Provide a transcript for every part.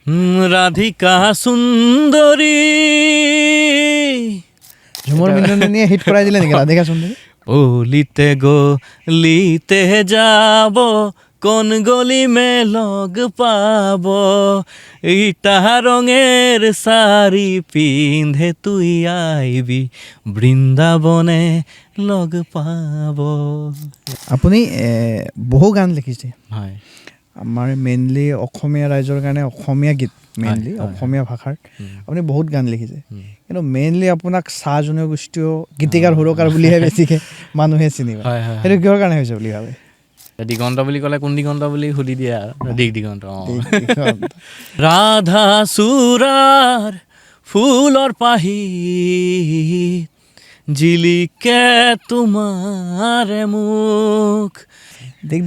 ৰাধিকা সুন্দৰী Jhumur মিলনীয়ে hit কৰাই দিলে নেকি ৰাধিকা সুন্দৰী লিতে লিতে যাব কোন গলি মে লগ পাব ইটা রঙের শাড়ি পিন্ধে তুই আইবি বৃন্দাবনে লগ পাব। আপুনি বহু গান লিখিছে হয় আমাৰ মেইনলি অসমীয়া ৰাইজৰ কাৰণে অসমীয়া গীত মেইনলি অসমীয়া ভাষাৰ আপুনি বহুত গান লিখিছে কিন্তু মেইনলি আপোনাক চাহ জনগোষ্ঠীয় গীতিকাৰ সুৰকাৰ বুলিহে বেছিকৈ মানুহে চিনি পায় সেইটো কিহৰ কাৰণে হৈছে বুলি ভাবে দিগন্ত বুলি ক'লে কোন দিগন্ত বুলি সুধি দিয়ে আৰু দিগন্ত ৰাধা চূড়াৰ ফুলৰ পাহি জিলিকে তোমাৰ মুখ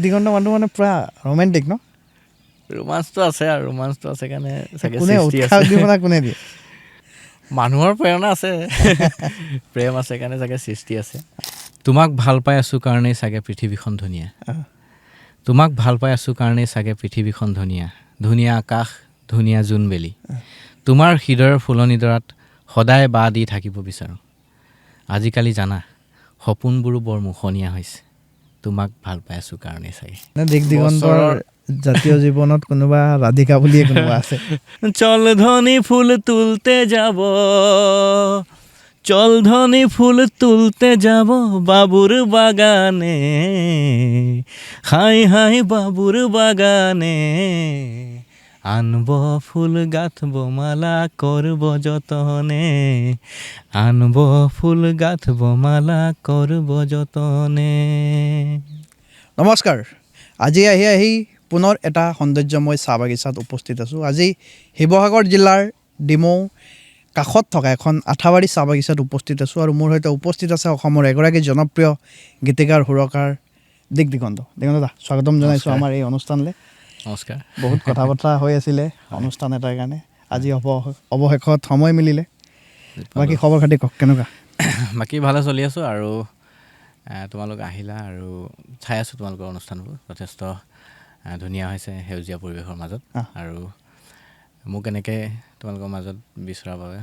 দিগন্ত মানুহ মানে পুৰা ৰোমেণ্টিক ন ৰোমাঞ্চটো আছে আৰু ৰোমাঞ্চটো আছে কাৰণে চাগে কোনে উৎসাহ দিব না কোনে দিয়ে মানুহৰ প্ৰেৰণা আছে প্ৰেম আছে কাৰণে চাগে সৃষ্টি আছে তোমাক ভাল পাই আছোঁ কাৰণেই চাগে পৃথিৱীখন ধুনীয়া তোমাক ভাল পাই আছোঁ কাৰণেই চাগে পৃথিৱীখন ধুনীয়া ধুনীয়া আকাশ ধুনীয়া জোনবেলি তোমাৰ হৃদয়ৰ ফুলনিডৰাত সদায় বাহ দি থাকিব বিচাৰোঁ আজিকালি জানা সপোনবোৰো বৰ মুখনীয়া হৈছে তোমাক ভাল পাই আছোঁ কাৰণেই চাগে দিগন্তৰ জাতীয় জীৱনত কোনোবা ৰাধিকা বুলিয়ে কোনোবা আছে চল ধনী ফুল তুলতে যাব চল ধনী ফুল তুলতে যাব বাবুর বাগানে হাই হাই বাবুর বাগানে আনব ফুল গাঁথব মালা করব যতনে আনব ফুল গাঁথব মালা করব যতনে নমস্কাৰ আজি আহি পুনৰ এটা সৌন্দৰ্যময় চাহ বাগিচাত উপস্থিত আছোঁ আজি শিৱসাগৰ জিলাৰ ডিমৌ কাষত থকা এখন আঠাবাৰী চাহ বাগিচাত উপস্থিত আছোঁ আৰু মোৰ সৈতে উপস্থিত আছে অসমৰ এগৰাকী জনপ্ৰিয় গীতিকাৰ সুৰকাৰ দিগন্ত দা স্বাগতম জনাইছোঁ আমাৰ এই অনুষ্ঠানলৈ নমস্কাৰ বহুত কথা বতৰা হৈ আছিলে অনুষ্ঠান এটাৰ কাৰণে আজি অৱশেষত সময় মিলিলে বাকী খবৰ খাতি কওক কেনেকুৱা বাকী ভালে চলি আছোঁ আৰু তোমালোক আহিলা আৰু চাই আছোঁ তোমালোকৰ অনুষ্ঠানবোৰ যথেষ্ট ধুনীয়া হৈছে সেউজীয়া পৰিৱেশৰ মাজত আৰু মোক এনেকৈ তোমালোকৰ মাজত বিচৰাৰ বাবে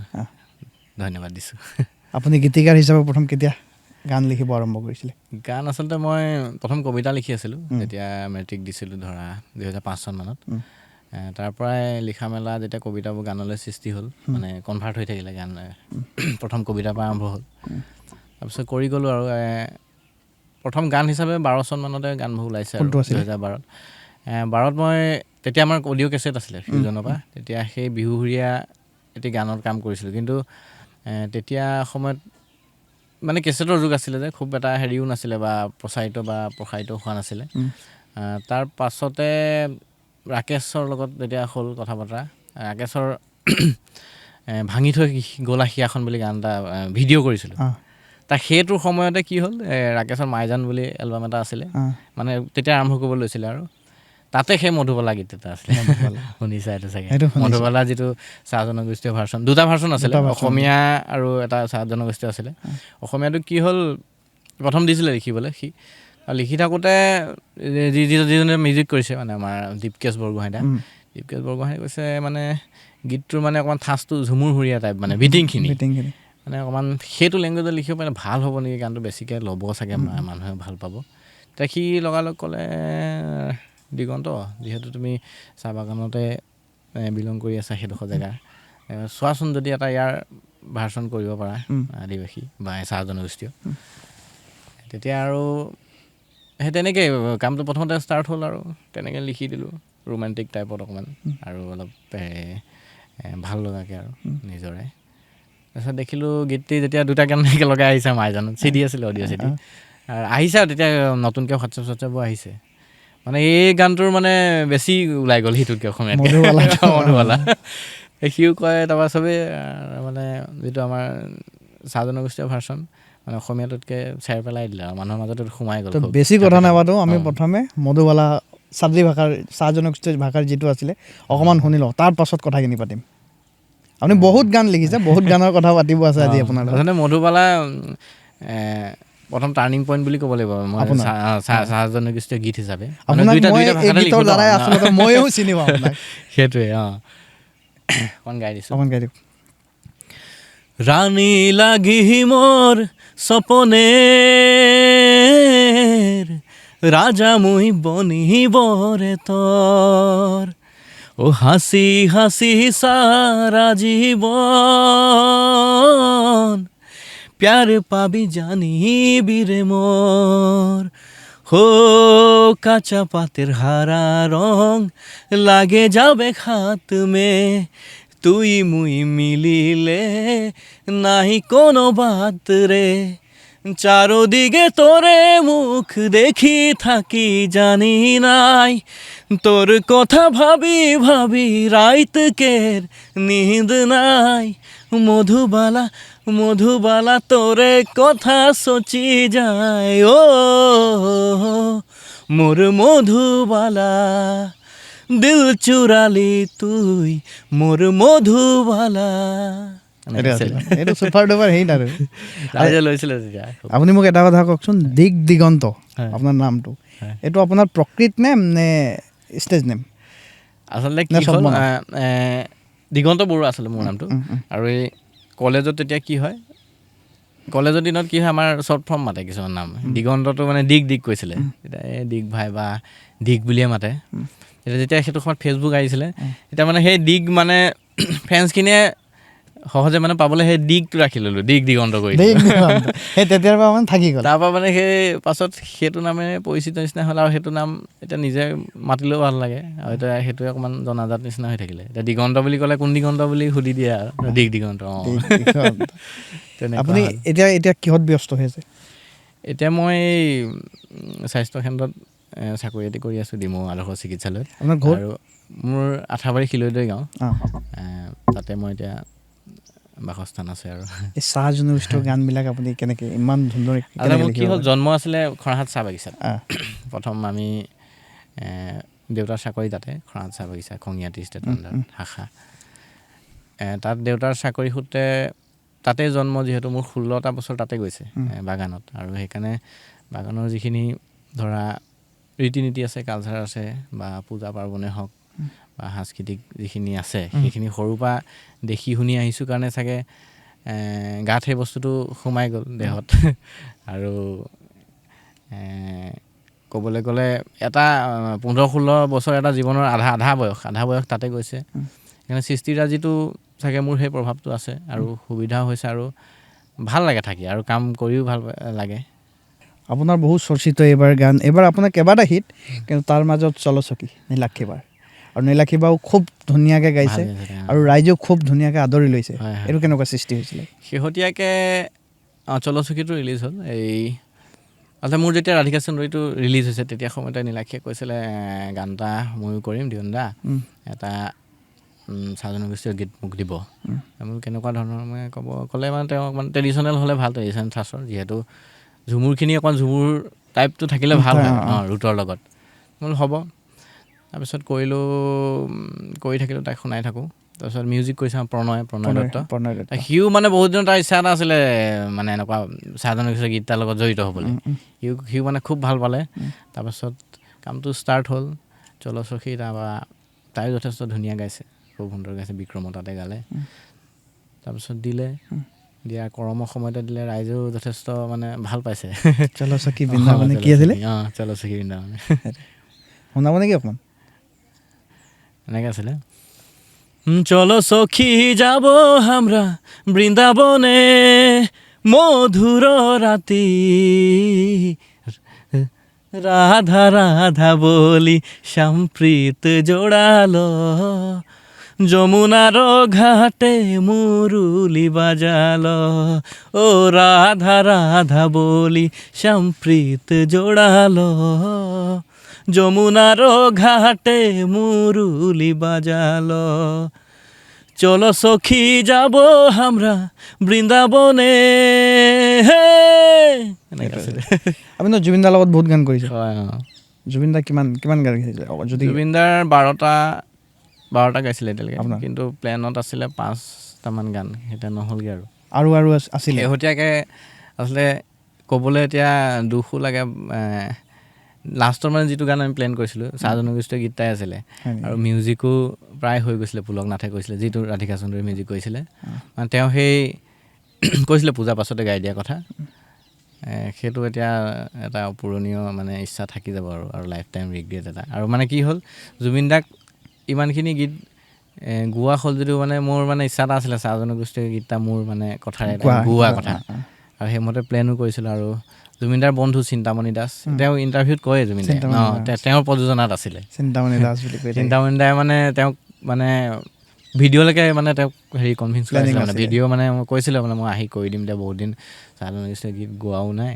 ধন্যবাদ দিছোঁ আপুনি গীতিকাৰ হিচাপে প্ৰথম কেতিয়া গান লিখিব আৰম্ভ কৰিছিলে গান আচলতে মই প্ৰথম কবিতা লিখি আছিলোঁ যেতিয়া মেট্ৰিক দিছিলোঁ ধৰা 2005 চনমানত তাৰ পৰাই লিখা মেলা যেতিয়া কবিতাবোৰ গানলৈ সৃষ্টি হ'ল মানে কনভাৰ্ট হৈ থাকিলে গান প্ৰথম কবিতাৰ পৰা আৰম্ভ হ'ল তাৰপিছত কৰি গ'লোঁ আৰু প্ৰথম গান হিচাপে 12 চনমানতে গানবোৰ ওলাইছে আৰু 2012ত মই তেতিয়া আমাৰ অডিঅ' কেছেট আছিলে ফিউজনৰ পৰা তেতিয়া সেই বিহুহুৰীয়া এটি গানত কাম কৰিছিলোঁ কিন্তু তেতিয়া সময়ত মানে কেছেটৰ যুগ আছিলে যে খুব এটা হেৰিও নাছিলে বা প্ৰসাৰিত হোৱা নাছিলে তাৰ পাছতে ৰাকেশৰ লগত যেতিয়া হ'ল কথা বতৰা ৰাকেশৰ ভাঙি থৈ গ'লা হিয়াখন বুলি গান এটা ভিডিঅ' কৰিছিলোঁ তাৰ সেইটোৰ সময়তে কি হ'ল ৰাকেশৰ মাইজান বুলি এলবাম এটা আছিলে মানে তেতিয়া আৰম্ভ কৰিব লৈছিলে আৰু তাতে সেই মধুবালা গীত এটা আছিলে শুনিছা এইটো চাগে মধুবালা যিটো চাহ জনগোষ্ঠীয় ভাৰ্চন দুটা ভাৰ্চন আছিলে অসমীয়া আৰু এটা চাহ জনগোষ্ঠীয় আছিলে অসমীয়াটো কি হ'ল প্ৰথম দিছিলে লিখিবলৈ লিখি থাকোঁতে যিজনে মিউজিক কৰিছে মানে আমাৰ দীপকেশ বৰগোহাঁই কৈছে মানে গীতটোৰ মানে অকণমান ঠাঁচটো ঝুমুৰহুৰীয়া টাইপ মানে বিটিংখিনি মানে অকণমান সেইটো লেংগুৱেজত লিখিব পাৰিলে ভাল হ'ব নেকি গানটো বেছিকৈ ল'ব চাগে মানুহে ভাল পাব তেতিয়া সি লগালগ ক'লে দিগন্ত যিহেতু তুমি চাহ বাগানতে বিলং কৰি আছা সেইডোখৰ জেগা চোৱাচোন যদি এটা ইয়াৰ ভাৰ্চন কৰিব পাৰা আদিবাসী বা চাহ জনগোষ্ঠীয় তেতিয়া আৰু সেই তেনেকৈ কামটো প্ৰথমতে ষ্টাৰ্ট হ'ল আৰু তেনেকৈ লিখি দিলোঁ ৰোমেণ্টিক টাইপত অকণমান আৰু অলপ ভাল লগাকৈ আৰু নিজৰে তাৰপিছত দেখিলোঁ গীতটি যেতিয়া দুটা গান একেলগে আহিছে মাইজানত চিডি আছিলে অডিঅ' চিডি আহিছে আৰু তেতিয়া নতুনকৈ হোৱাটছএপবোৰ আহিছে মানে এই গানটোৰ মানে বেছি ওলাই গ'ল সিটোতকৈ অসমীয়াত মধুবালা সিও কয় তাৰপৰা চবেই মানে যিটো আমাৰ চাহ জনগোষ্ঠীয় ভাৰ্চন মানে অসমীয়াটোতকৈ চেৰ পেলাই দিলে আৰু মানুহৰ মাজত সোমাই গ'ল বেছি কথা নাপাতো আমি প্ৰথমে মধুবালা চাবজি ভাষাৰ চাহ জনগোষ্ঠীয় ভাষাৰ যিটো আছিলে অকণমান শুনি লওঁ তাৰ পাছত কথাখিনি পাতিম আপুনি বহুত গান লিখিছে বহুত গানৰ কথা পাতিব আছে আজি আপোনাৰ আচলতে মধুবালা প্ৰথম টাৰ্ণিং পইণ্ট বুলি ক'ব লাগিব মই চাহ জনগোষ্ঠীয় গীত হিচাপে ময়ো চিনি পাওঁ সেইটোৱে অকণ গাই দিছোঁ। অকণমান গাই দিয়ক। ৰাণী লাগি মোৰ সপনের রাজা মুই বনিবরে তোর ও হাসি হাসি সারা জীবন প্যার পাবি জানিবি রে মোর হো কাঁচা পাতের হারা রং লাগে যাবে খাত মে তুই মুই মিলিলে নাহি কোনো বাত রে চারোদিকে তোরে মুখ দেখি থাকি জানি নাই তোর কথা ভাবি ভাবি রাইতকের নিদ নাই মধুবালা মধুবালা তোরে কথা সোচি যায় ও মোর মধুবালা দিল চুরালি তুই মোর মধুবালা এইটো চুপাৰ ডুপাৰ হেৰি আৰু ৰাইজে লৈছিলে তেতিয়া। আপুনি মোক এটা কথা কওকচোন, দিগ দিগন্ত হয়। আপোনাৰ নামটো হয়। এইটো আপোনাৰ প্ৰকৃত নেম নে ষ্টেজ নেম? আচলতে কি নে চব হ'ল বনা? দিগন্ত বড়ো আছিলে মোৰ নামটো। আৰু এই কলেজত তেতিয়া কি হয়, কলেজৰ দিনত কি হয় আমাৰ শ্বৰ্ট ফৰ্ম মাতে কিছুমান নাম। দিগন্তটো মানে দিগ দিগ কৈছিলে, এতিয়া এই দিগ ভাই বা দিগ বুলিয়ে মাতে। এতিয়া যেতিয়া সেইটো সময়ত ফেচবুক আহিছিলে তেতিয়া মানে সেই দিগ মানে ফ্ৰেণ্ডছখিনিয়ে সহজে মানে পাবলৈ সেই দিগটো ৰাখি ল'লোঁ, দিগ দিগন্ত কৰি দিগ দিগন্ত। সেই তেতিয়াৰ পৰা মানে থাকি গ'ল। তাৰপৰা মানে সেই পাছত সেইটো নামেৰে পৰিচিত নিচিনা হ'ল আৰু সেইটো নাম এতিয়া নিজে মাতিলেও ভাল লাগে আৰু এতিয়া সেইটোৱে অকণমান জনাজাত নিচিনা হৈ থাকিলে। এতিয়া দিগন্ত বুলি ক'লে কোন দিগন্ত বুলি সুধি দিয়ে আৰু দিগ দিগন্ত। অঁ দিগ দিগন্ত। তেনেকুৱা আপুনি হ'ল। এতিয়া কিহত ব্যস্ত হৈ আছে? এতিয়া মই এই স্বাস্থ্যকেন্দ্ৰত চাকৰি এটি কৰি আছোঁ, ডিমৌ আদৰ্শ চিকিৎসালয়ত। আপোনাৰ ঘৰ? আৰু মোৰ আঠাবাৰী শিলৈদৈ গাঁও, অঁ তাতে মই এতিয়া বাসস্থান আছে আৰু। এই চাহ জনগোষ্ঠীৰ গানবিলাক আপুনি কেনেকৈ ইমান ধুনীয়া আচলতে মোৰ কি হ'ল, জন্ম আছিলে খৰাহাট চাহ বাগিচাত। অঁ প্ৰথম আমি দেউতাৰ চাকৰি তাতে খৰাহাট চাহ বাগিচা, খঙিয়া টি ষ্টেটৰ আণ্ডাৰত শাখা। তাত দেউতাৰ চাকৰি সূত্ৰে তাতে জন্ম, যিহেতু মোৰ 16টা বছৰ তাতে গৈছে বাগানত। আৰু সেইকাৰণে বাগানৰ যিখিনি ধৰা ৰীতি নীতি আছে, কালচাৰ আছে বা পূজা পাৰ্বণে হওক বা সাংস্কৃতিক যিখিনি আছে সেইখিনি সৰুৰ পৰা দেখি শুনি আহিছোঁ কাৰণে চাগে গাত সেই বস্তুটো সোমাই গ'ল দেহত। আৰু ক'বলৈ গ'লে এটা 15-16 বছৰ এটা জীৱনৰ আধা বয়স তাতে গৈছে। সেইকাৰণে সৃষ্টিৰাজিটো চাগে মোৰ সেই প্ৰভাৱটো আছে আৰু সুবিধাও হৈছে আৰু ভাল লাগে থাকি আৰু কাম কৰিও ভাল লাগে। আপোনাৰ বহুত চৰ্চিত এইবাৰ গান, এইবাৰ আপোনাৰ কেইবাটা হিট, কিন্তু তাৰ মাজত চলচকী নীলাক্ষীবাৰ। আৰু নীলাক্ষীবাও খুব ধুনীয়াকৈ গাইছে ভাল হৈছে, আৰু ৰাইজেও খুব ধুনীয়াকৈ আদৰি লৈছে। হয়, হয়। এইটো কেনেকুৱা সৃষ্টি হৈছিলে? শেহতীয়াকৈ চলচকীটো ৰিলিজ হ'ল। এই আচলতে মোৰ যেতিয়া ৰাধিকা সুন্দৰীটো ৰিলিজ হৈছে তেতিয়া সময়তে নীলাক্ষীয়ে কৈছিলে গান এটা ময়ো কৰিম দিয়ন্দা, এটা চাহ জনগোষ্ঠীয় গীত মোক দিব। মোৰ কেনেকুৱা ধৰণৰ মানে ক'লে মানে তেওঁ অকণমান ট্ৰেডিশ্যনেল হ'লে ভাল, ট্ৰেডিশ্যনেল চাচৰ, যিহেতু ঝুমুৰখিনি অকণমান ঝুমুৰ টাইপটো থাকিলে ভাল হয় ৰুটৰ লগত। মই হ'ব। তাৰপিছত কৰিলোঁ, কৰি থাকিলোঁ, তাক শুনাই থাকোঁ। তাৰপিছত মিউজিক কৰিছে প্ৰণয় দত্ত। সিও মানে বহুত দিনৰ তাৰ ইচ্ছা এটা আছিলে মানে এনেকুৱা চাহ জনগোষ্ঠীয় গীত তাৰ লগত জড়িত হ'বলৈ। সিও মানে খুব ভাল পালে। তাৰপাছত কামটো ষ্টাৰ্ট হ'ল চলচখী। তাৰপৰা তাইও যথেষ্ট ধুনীয়া গাইছে, খুব সুন্দৰ গাইছে, বিক্ৰমো তাতে গালে। তাৰপিছত দিয়াৰ কৰ্মৰ সময়তে দিলে, ৰাইজেও যথেষ্ট মানে ভাল পাইছে। চলচকী বৃন্দাবনে কি আছিলে? অঁ চলচকী বৃন্দাবনে শুনাব নেকি অকণমান? এনেকৈ আছিলে, চলো সখী যাব আমরা বৃন্দাবনে মধুর রাতি, রাধা রাধা বলি সম্প্রীত জোড়ালো, যমুনার ঘাটে মুরুলি বাজালো, ও রাধা রাধা বলি সম্প্রীত জোড়ালো, যমুনার ঘাটে মুরুলি বাজালো, চলো সখী যাব আমরা বৃন্দাবনে। আপুনি জুবিন দাৰ লগত বহুত গান কৰিছে। হয়, জুবিন দা কিমান গান গাইছিলে? যদি জুবিন দাৰ 12টা গাইছিলে এতিয়ালৈকে, কিন্তু প্লেনত আছিলে 5টামান গান, এতিয়া নহ'লগৈ আৰু আছিলে। শেহতীয়াকৈ আচলতে ক'বলৈ এতিয়া দুখো লাগে, লাষ্টৰ মানে যিটো গান আমি প্লেন কৰিছিলোঁ চাহ জনগোষ্ঠীয় গীতটাই আছিলে আৰু মিউজিকো প্ৰায় হৈ গৈছিলে পুলক নাথে কৈছিলে যিটো ৰাধিকা চৌধুৰীয়ে মিউজিক কৰিছিলে মানে তেওঁ সেই কৈছিলে পূজাৰ পাছতে গাই দিয়া কথা সেইটো এতিয়া এটা অপূৰণীয় মানে ইচ্ছা থাকি যাব আৰু লাইফ টাইম ৰিগ্ৰেট এটা আৰু মানে কি হ'ল জুবিন দাক ইমানখিনি গীত গোৱা হ'ল যদিও মানে মোৰ মানে ইচ্ছা এটা আছিলে চাহ জনগোষ্ঠীয় গীতটা মোৰ মানে কথাৰে গোৱা কথা আৰু সেইমতে প্লেনো কৰিছিলোঁ আৰু জুবিনদাৰ বন্ধু চিন্তামণি দাস তেওঁ ইণ্টাৰভিউত কয় জুবিন দাই তেওঁৰ প্ৰযোজনাত আছিলে চিন্তামণি দাই মানে তেওঁক মানে ভিডিঅ'লৈকে মানে তেওঁক হেৰি কনভিন্স কৰিছিলে মানে ভিডিঅ' মানে মই কৈছিলোঁ মানে মই আহি কৰি দিম এতিয়া বহুত দিন চাহ জনগোষ্ঠীয় গীত গোৱাও নাই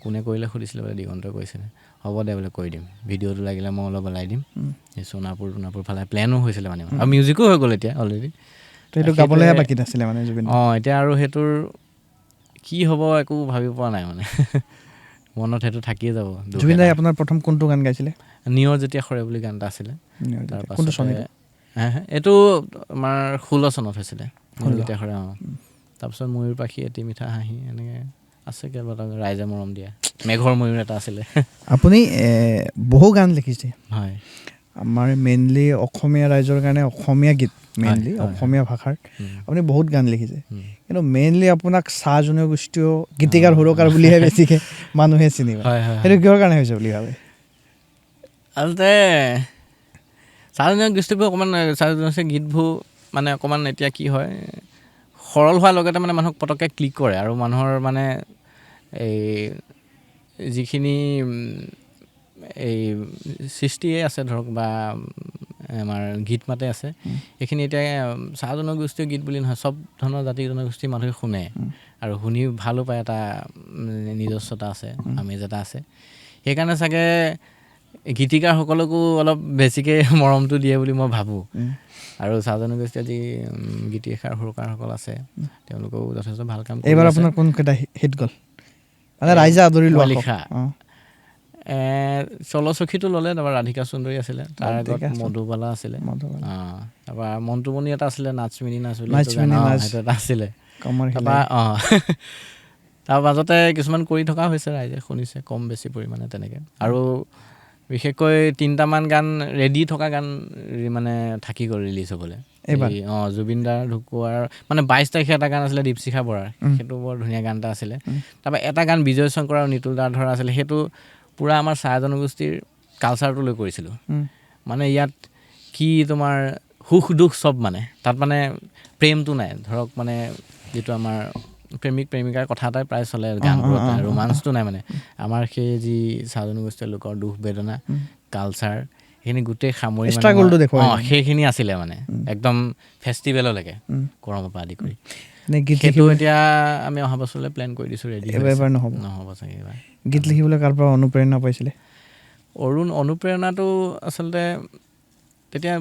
কোনে কৰিলে সুধিছিলে বোলে দিগন্তই কৈছিলে হ'ব দে বোলে কৰি দিম ভিডিঅ'টো লাগিলে মই অলপ ওলাই দিম এই সোণাপুৰ ফালে প্লেনো হৈছিলে মানে আৰু মিউজিকো হৈ গ'ল এতিয়া অলৰেডি সেইটো গাবলৈহে বাকী নাছিলে মানে জুবিন এতিয়া আৰু সেইটোৰ কি হ'ব একো ভাবিব পৰা নাই মানে মনত সেইটো থাকিয়ে যাব জুবিন দাই আপোনাৰ প্ৰথম কোনটো গান গাইছিলে নিয়ৰ যেতিয়া সৰে বুলি গান এটা আছিলে তাৰপাছত এইটো আমাৰ 16 চনত হৈছিলে যেতিয়া সৰে তাৰপিছত ময়ূৰ পাখি এটি মিঠা হাঁহি এনেকৈ আছে কেইবাটাও ৰাইজে মৰম দিয়া মেঘৰ ময়ূৰ এটা আছিলে আপুনি বহু গান লিখিছে হয় আমাৰ মেইনলি অসমীয়া ৰাইজৰ কাৰণে অসমীয়া গীত মেইনলি অসমীয়া ভাষাৰ আপুনি বহুত গান লিখিছে কিন্তু মেইনলি আপোনাক চাহ জনগোষ্ঠীয় গীতিকাৰ সুৰকাৰ বুলিহে বেছিকৈ মানুহে চিনি পায় সেইটো কিহৰ কাৰণে হৈছে বুলি ভাবে আচলতে চাহ জনগোষ্ঠীবোৰ অকণমান চাহ জনগোষ্ঠীয় গীতবোৰ মানে অকণমান এতিয়া কি হয় সৰল হোৱাৰ লগতে মানে মানুহক পটককৈ ক্লিক কৰে আৰু মানুহৰ মানে এই যিখিনি এই সৃষ্টিয়ে আছে ধৰক বা আমাৰ গীত মাতে আছে এইখিনি এতিয়া চাহ জনগোষ্ঠীয় গীত বুলি নহয় চব ধৰণৰ জাতি জনগোষ্ঠীৰ মানুহে শুনে আৰু শুনি ভালো পায় এটা নিজস্বতা আছে আমেজ এটা আছে সেইকাৰণে চাগে গীতিকাৰসকলকো অলপ বেছিকৈ মৰমটো দিয়ে বুলি মই ভাবোঁ আৰু চাহ জনগোষ্ঠীয় যি গীতিকাৰ সুৰকাৰসকল আছে তেওঁলোকেও যথেষ্ট ভাল কাম কৰি আছে এইবাৰ আপোনাৰ কোনকেইটা হিট গ'ল মানে ৰাইজে আদৰি লোৱা লিখা চলচখীটো ল'লে তাৰপৰা ৰাধিকা চৌধুৰী আছিলে তাৰ আগত মধুবালা আছিলে তাৰপৰা মন্টুমণি এটা আছিলে নাচমিনি নাচ বুলি সেইটো এটা আছিলে তাৰপৰা তাৰ মাজতে কিছুমান কৰি থকা হৈছে ৰাইজে শুনিছে কম বেছি পৰিমাণে তেনেকৈ আৰু বিশেষকৈ 3টামান গান ৰেডি থকা গান মানে থাকি গ'ল ৰিলিজ হ'বলৈ জুবিন দাৰ ঢুকুৱাৰ মানে 22 তাৰিখে এটা গান আছিলে দীপশিখা বৰাৰ সেইটো বৰ ধুনীয়া গান এটা আছিলে তাৰপৰা এটা গান বিজয় শংকৰ আৰু নিতুল দাৰ ধৰা আছিলে সেইটো পূৰা আমাৰ চাহ জনগোষ্ঠীৰ কালচাৰটো লৈ কৰিছিলোঁ মানে ইয়াত কি তোমাৰ সুখ দুখ চব মানে তাত মানে প্ৰেমটো নাই ধৰক মানে যিটো আমাৰ প্ৰেমিক প্ৰেমিকাৰ কথা এটাই প্ৰায় চলে গানবোৰত ৰোমাঞ্চটো নাই মানে আমাৰ সেই যি চাহ জনগোষ্ঠীয় লোকৰ দুখ বেদনা কালচাৰ সেইখিনি গোটেই সামৰি সেইখিনি আছিলে মানে একদম ফেষ্টিভেললৈকে গৰমৰ পৰা আদি কৰি সেইটো এতিয়া আমি অহা বছৰলৈ প্লেন কৰি দিছোঁ ৰেডি নহ'ব চাগে এইবাৰ গীত লিখিবলৈ কাৰ পৰা অনুপ্ৰেৰণা পাইছিলে অনুপ্ৰেৰণাটো আচলতে তেতিয়া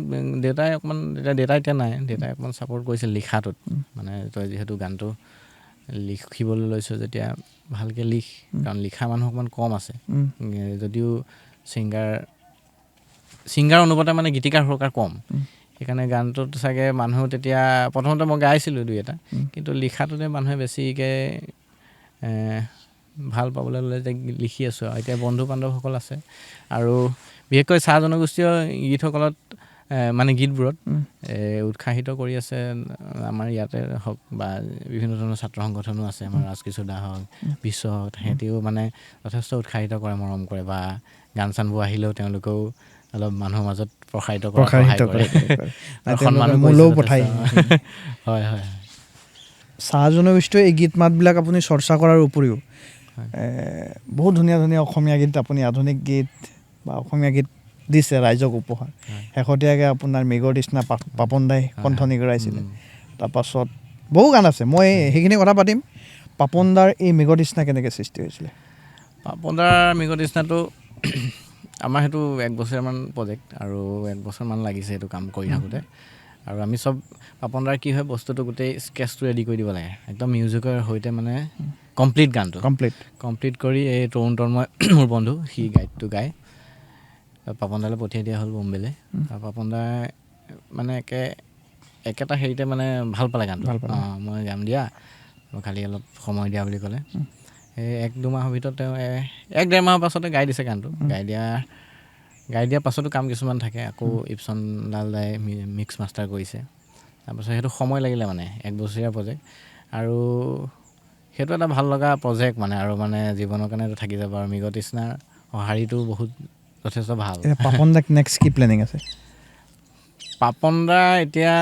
দেউতাই অকণমান দেউতা এতিয়া নাই দেউতাই অকণমান ছাপৰ্ট কৰিছিল লিখাটোত মানে তই যিহেতু গানটো লিখিবলৈ লৈছোঁ যেতিয়া ভালকৈ লিখ কাৰণ লিখা মানুহ অকণমান কম আছে যদিও ছিংগাৰ অনুপাতে মানে গীতিকাৰ সুৰকাৰ কম সেইকাৰণে গানটোত চাগে মানুহ তেতিয়া প্ৰথমতে মই গাইছিলোঁ দুই এটা কিন্তু লিখাটোতে মানুহে বেছিকৈ ভাল পাবলৈ ল'লে যে লিখি আছোঁ আৰু এতিয়া বন্ধু বান্ধৱসকল আছে আৰু বিশেষকৈ চাহ জনগোষ্ঠীয় গীতসকলত মানে গীতবোৰত উৎসাহিত কৰি আছে আমাৰ ইয়াতে হওক বা বিভিন্ন ধৰণৰ ছাত্ৰ সংগঠনো আছে আমাৰ ৰাজকিশোৰ দা হওক বিশ্ব হওক সিহঁতেও মানে যথেষ্ট উৎসাহিত কৰে মৰম কৰে বা গান চানবোৰ আহিলেও তেওঁলোকেও অলপ মানুহৰ মাজত প্ৰসাৰিত কৰে হয় হয় চাহ জনগোষ্ঠীয় এই গীত মাতবিলাক আপুনি চৰ্চা কৰাৰ উপৰিও বহুত ধুনীয়া ধুনীয়া অসমীয়া গীত আপুনি আধুনিক গীত বা অসমীয়া গীত দিছে ৰাইজক উপহাৰ শেহতীয়াকৈ আপোনাৰ মেঘৰ তৃষ্ণা পাপন দাই কণ্ঠনি কৰাইছিলে তাৰপাছত বহু গান আছে মই সেইখিনি কথা পাতিম পাপন দাৰ এই মেঘৰ তৃষ্ণা কেনেকৈ সৃষ্টি হৈছিলে পাপন দাৰ মেঘৰ তৃষ্ণাটো আমাৰ সেইটো 1 বছৰমান প্ৰজেক্ট আৰু 1 বছৰমান লাগিছে সেইটো কাম কৰি থাকোঁতে আৰু আমি চব পাপন দাৰ কি হয় বস্তুটো গোটেই স্কেচটো ৰেডি কৰি দিব লাগে একদম মিউজিকৰ সৈতে মানে কমপ্লিট গানটো কমপ্লিট কৰি এই তৰুণ তন্ময় মোৰ বন্ধু সি গাইডটো গায় পাপন দালৈ পঠিয়াই দিয়া হ'ল বম্বেলৈ পাপন দাই মানে একেটা হেৰিতে মানে ভাল পালে গানটো মই গাম দিয়া খালি অলপ সময় দিয়া বুলি ক'লে সেই 1-2 মাহৰ ভিতৰত তেওঁ 1-1.5 মাহৰ পাছতে গাই দিছে গানটো। গাই দিয়াৰ পাছতো কাম কিছুমান থাকে, আকৌ ইপছন লালদাই মিক্স মাষ্টাৰ কৰিছে। তাৰপাছত সেইটো সময় লাগিলে মানে 1 বছৰীয়া প্ৰজেক্ট, আৰু সেইটো এটা ভাল লগা প্ৰজেক্ট মানে, আৰু মানে জীৱনৰ কাৰণে এইটো থাকি যাব। আৰু মৃগতৃষ্ণাৰ সঁহাৰিটো বহুত যথেষ্ট ভাল। পাপন দাক নেক্সট কি প্লেনিং আছে? পাপন দা এতিয়া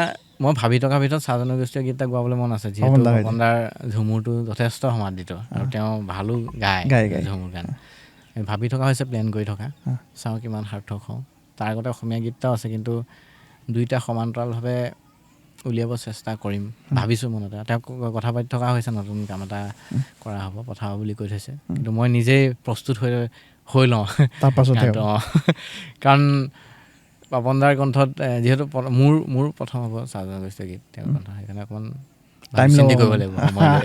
মই ভাবি থকাৰ ভিতৰত চাহ জনগোষ্ঠীয় গীত এটা গোৱাবলৈ মন আছে, যিহেতু পাপন দাৰ ঝুমুৰটো যথেষ্ট সমাদৃত আৰু তেওঁ ভালো গায় ঝুমুৰ গান। ভাবি থকা হৈছে, প্লেন কৰি থকা, চাওঁ কিমান সাৰ্থক হওঁ। তাৰ আগতে অসমীয়া গীত এটাও আছে, কিন্তু দুইটা সমান্তৰালভাৱে উলিয়াব চেষ্টা কৰিম ভাবিছোঁ মনতে। তেওঁক কথা পাতি থকা হৈছে, নতুন কাম এটা কৰা হ'ব, পঠাব বুলি কৈ থৈছে। কিন্তু মই নিজেই প্ৰস্তুত হৈ লওঁ গানটো। কাৰণ পাপন দাৰ কণ্ঠত যিহেতু মোৰ প্ৰথম হ'ব চাহ জনগোষ্ঠীয় গীত, তেওঁৰ কণ্ঠ, সেইকাৰণে অকণমান টাইম চিন্তি কৰিব লাগিব সময় লৈ।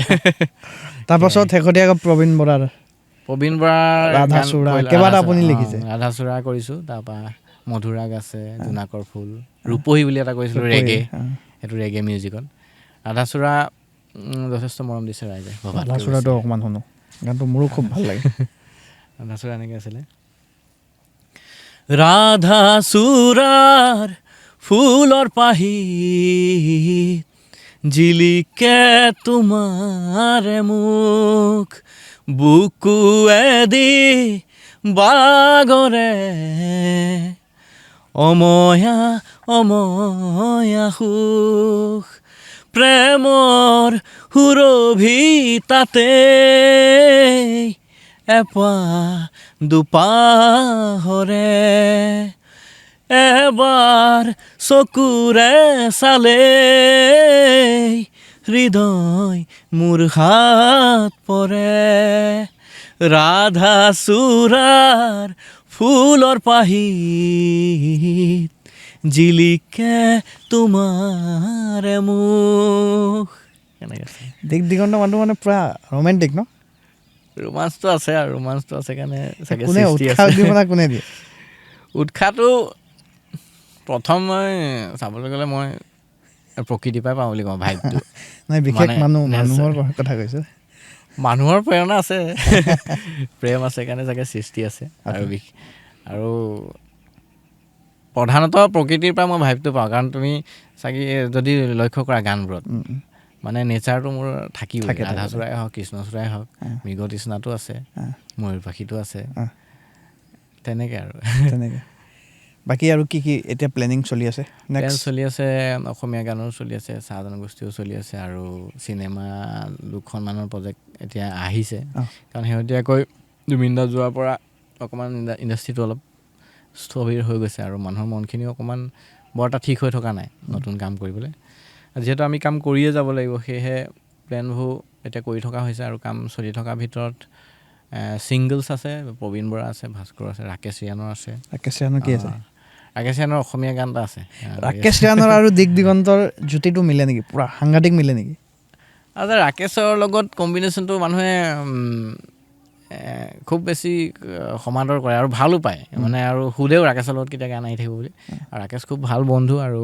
তাৰপাছত শেহতীয়াকৈ প্ৰবীণ বৰাৰ ৰাধাচূড়া কেইবাটা আপুনি লিখিছে? ৰাধাচূড়া কৰিছোঁ, তাৰপৰা মধুৰাগ আছে, জোনাকৰ ফুল, ৰূপহী বুলি এটা কৰিছিলোঁ ৰেগে, সেইটো ৰেগে মিউজিকত। ৰাধাচূড়া যথেষ্ট মৰম দিছে ৰাইজে। ৰাধাচূড়াটো অকণমান শুনো, গানটো মোৰো খুব ভাল লাগে। ৰাধাচূড়া এনেকৈ আছিলে: ৰাধাচূড়াৰ ফুলৰ পাহিত জিলিকে তোমাৰে মুখ, বুকুৱেদি বাগৰে অময়া অময়া সুখ, প্ৰেমৰ সুৰভি তাতে এপা দুপাহৰে, এবাৰ চকুৰে চালে হৃদয় মোৰ হাত পৰে, ৰাধাচূড়াৰ ফুলৰ পাহিত জিলিকে তোমাৰে মুখ। কেনেকৈ আছে? দিগ দিগন্ত মানুহটো মানে পুৰা ৰোমেণ্টিক ন? ৰোমাঞ্চটো আছে, আৰু ৰোমাঞ্চটো আছে কাৰণে চাগে কোনে উৎসাহ কোনে দিয়ে? উৎসাহটো প্ৰথম মই চাবলৈ গ'লে মই প্ৰকৃতিৰ পৰাই পাওঁ বুলি কওঁ ভাইবটো। নাই, বিশেষ মানুহৰ কথা কৈছোঁ। মানুহৰ প্ৰেৰণা আছে, প্ৰেম আছে কাৰণে চাগে সৃষ্টি আছে। আৰু প্ৰধানতঃ প্ৰকৃতিৰ পৰা মই ভাইবটো পাওঁ, কাৰণ তুমি চাগে যদি লক্ষ্য কৰা গানবোৰত মানে নেচাৰটো মোৰ থাকিবই। ৰাধাচূড়াই হওক, কৃষ্ণচূড়াই হওক, মৃগতৃষ্ণাটো আছে, ময়ূৰ পাখিটো আছে, তেনেকৈ আৰু তেনেকৈ। বাকী আৰু কি এতিয়া প্লেনিং চলি আছে? প্লেন চলি আছে, অসমীয়া গানো চলি আছে, চাহ জনগোষ্ঠীও চলি আছে, আৰু চিনেমা 2খনমানৰ প্ৰজেক্ট এতিয়া আহিছে। কাৰণ শেহতীয়াকৈ জুবিন দা যোৱাৰ পৰা অকণমান ইণ্ডাষ্ট্ৰিটো অলপ স্থবিৰ হৈ গৈছে, আৰু মানুহৰ মনখিনিও অকণমান বৰ এটা ঠিক হৈ থকা নাই নতুন কাম কৰিবলৈ। যিহেতু আমি কাম কৰিয়ে যাব লাগিব, সেয়েহে প্লেনবোৰ এতিয়া কৰি থকা হৈছে। আৰু কাম চলি থকাৰ ভিতৰত ছিংগলছ আছে, প্ৰবীণ বৰা আছে, ভাস্কৰ আছে, ৰাকেশ ৰিয়ানৰ আছে। ৰাকেশ ৰিয়ানৰ কি আছে? ৰাকেশ ৰিয়ানৰ অসমীয়া গান এটা আছে। ৰাকেশ ৰিয়ানৰ আৰু দিগ দিগন্তৰ জুতিটো মিলে নেকি? পূৰা সাংঘাতিক মিলে নেকি? আচ্ছা, ৰাকেশৰ লগত কম্বিনেশ্যনটো মানুহে খুব বেছি সমাদৰ কৰে আৰু ভালো পায় মানে, আৰু সুধেও ৰাকেশৰ লগত কেতিয়া গান আহি থাকিব বুলি। আৰু ৰাকেশ খুব ভাল বন্ধু, আৰু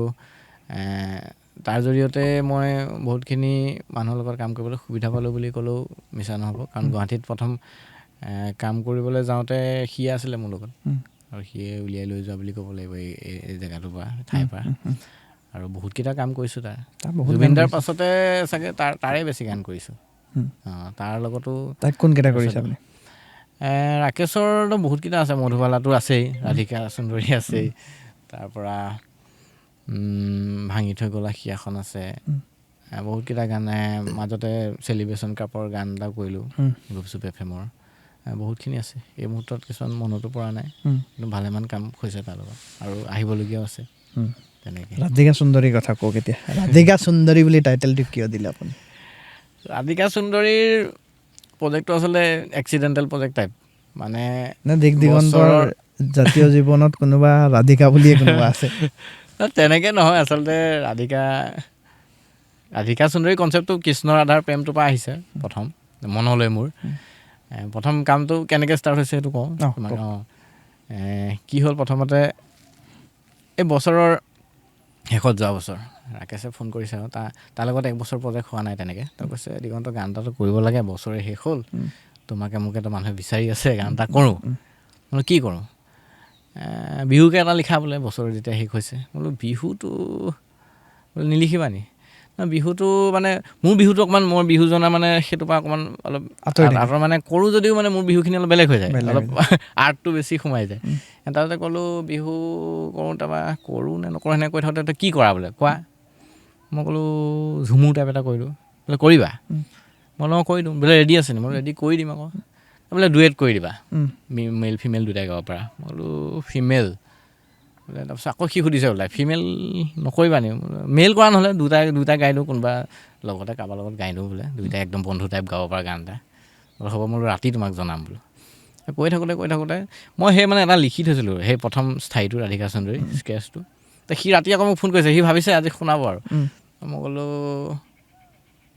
তাৰ জৰিয়তে মই বহুতখিনি মানুহৰ লগত কাম কৰিবলৈ সুবিধা পালোঁ বুলি ক'লেও মিছা নহ'ব। কাৰণ গুৱাহাটীত প্ৰথম কাম কৰিবলৈ যাওঁতে সিয়ে আছিলে মোৰ লগত, আৰু সিয়ে উলিয়াই লৈ যোৱা বুলি ক'ব লাগিব এই জেগাটোৰ পৰা, ঠাইৰ পৰা। আৰু বহুতকেইটা কাম কৰিছোঁ তাৰ। জুবিন দাৰ পাছতে চাগে তাৰে বেছি গান কৰিছোঁ। তাৰ লগতো কোনকেইটা কৰিছে আপুনি? ৰাকেশৰতো বহুতকেইটা আছে, মধুবালাটো আছেই, ৰাধিকা সুন্দৰী আছেই, তাৰপৰা ভাঙি থৈ গ'লা সিয়াখন আছে, বহুতকেইটা গানে। মাজতে চেলিব্ৰেশ্যন কাপৰ গান এটা কৰিলোঁ গুপচুপ FM-ৰ, বহুতখিনি আছে। এই মুহূৰ্তত কিছুমান মনতো পৰা নাই, কিন্তু ভালেমান কাম হৈছে তাৰ লগত, আৰু আহিবলগীয়াও আছে তেনেকৈ। ৰাধিকা সুন্দৰীৰ কথা কওক এতিয়া। ৰাধিকা সুন্দৰী বুলি টাইটেলটো কিয় দিলে আপুনি? ৰাধিকা সুন্দৰীৰ প্ৰজেক্টটো আচলতে এক্সিডেণ্টেল প্ৰজেক্ট টাইপ মানে। দিগ দিগন্তৰ জাতীয় জীৱনত কোনোবা ৰাধিকা বুলিয়ে কোনোবা আছে? তেনেকৈ নহয়, আচলতে ৰাধিকা সুন্দৰী কনচেপ্টটো কৃষ্ণ ৰাধাৰ প্ৰেমটোৰ পৰা আহিছে প্ৰথম মনলৈ মোৰ। প্ৰথম কামটো কেনেকৈ ষ্টাৰ্ট হৈছে সেইটো কওঁ তোমাক। কি হ'ল, প্ৰথমতে এই বছৰৰ শেষত, যোৱা বছৰ ৰাকেশে ফোন কৰিছে, আৰু তাৰ লগত 1 বছৰ প্ৰজেক্ট হোৱা নাই তেনেকৈ। তই কৈছে, দিগন্ত গান এটাটো কৰিব লাগে, বছৰে শেষ হ'ল, তোমাকে মোক এটা মানুহে বিচাৰি আছে গান এটা কৰোঁ বোলো কি কৰোঁ বিহুকে এটা লিখা বোলে বছৰ যেতিয়া শেষ হৈছে বোলো বিহুটো বোলে নিলিখিবা নি বিহুটো মানে মোৰ বিহুটো অকণমান মোৰ বিহুজনা মানে সেইটোৰ পৰা অকণমান অলপ আঁতৰ মানে কৰোঁ যদিও মানে মোৰ বিহুখিনি অলপ বেলেগ হৈ যায় অলপ আৰ্টটো বেছি সোমাই যায় তাৰপিছতে ক'লোঁ বিহু কৰোঁ তাৰপৰা কৰোঁ নে নকৰোঁ সেনেকৈ কৈ থাকোঁতে কি কৰা বোলে কোৱা মই ক'লোঁ ঝুমুৰ টাইপ এটা কৰিলোঁ বোলে কৰিবা মই বোলো কৰি দিওঁ বোলে ৰেডি আছে নি মই ৰেডি কৰি দিম আকৌ বোলে ডুৱেট কৰি দিবা মেল ফিমেল দুটাই গাব পাৰা মই বোলো ফিমেল বোলে তাৰপিছত আকৌ সি সুধিছে বোলে ফিমেল নকৰিবা নি মেল কৰা নহ'লে দুটাই গাই দিওঁ কোনোবা লগতে কাৰোবাৰ লগত গাই দিওঁ বোলে দুইটাই একদম বন্ধু টাইপ গাব পৰা গান এটা বোলে হ'ব মই ৰাতি তোমাক জনাম বোলো কৈ থাকোঁতে মই সেই মানে এটা লিখি থৈছিলোঁ সেই প্ৰথম স্থায়ীটো ৰাধিকা সুন্দৰী স্কেচটো তো সি ৰাতি আকৌ মোক ফোন কৰিছে সি ভাবিছে আজি শুনাব আৰু মই ক'লোঁ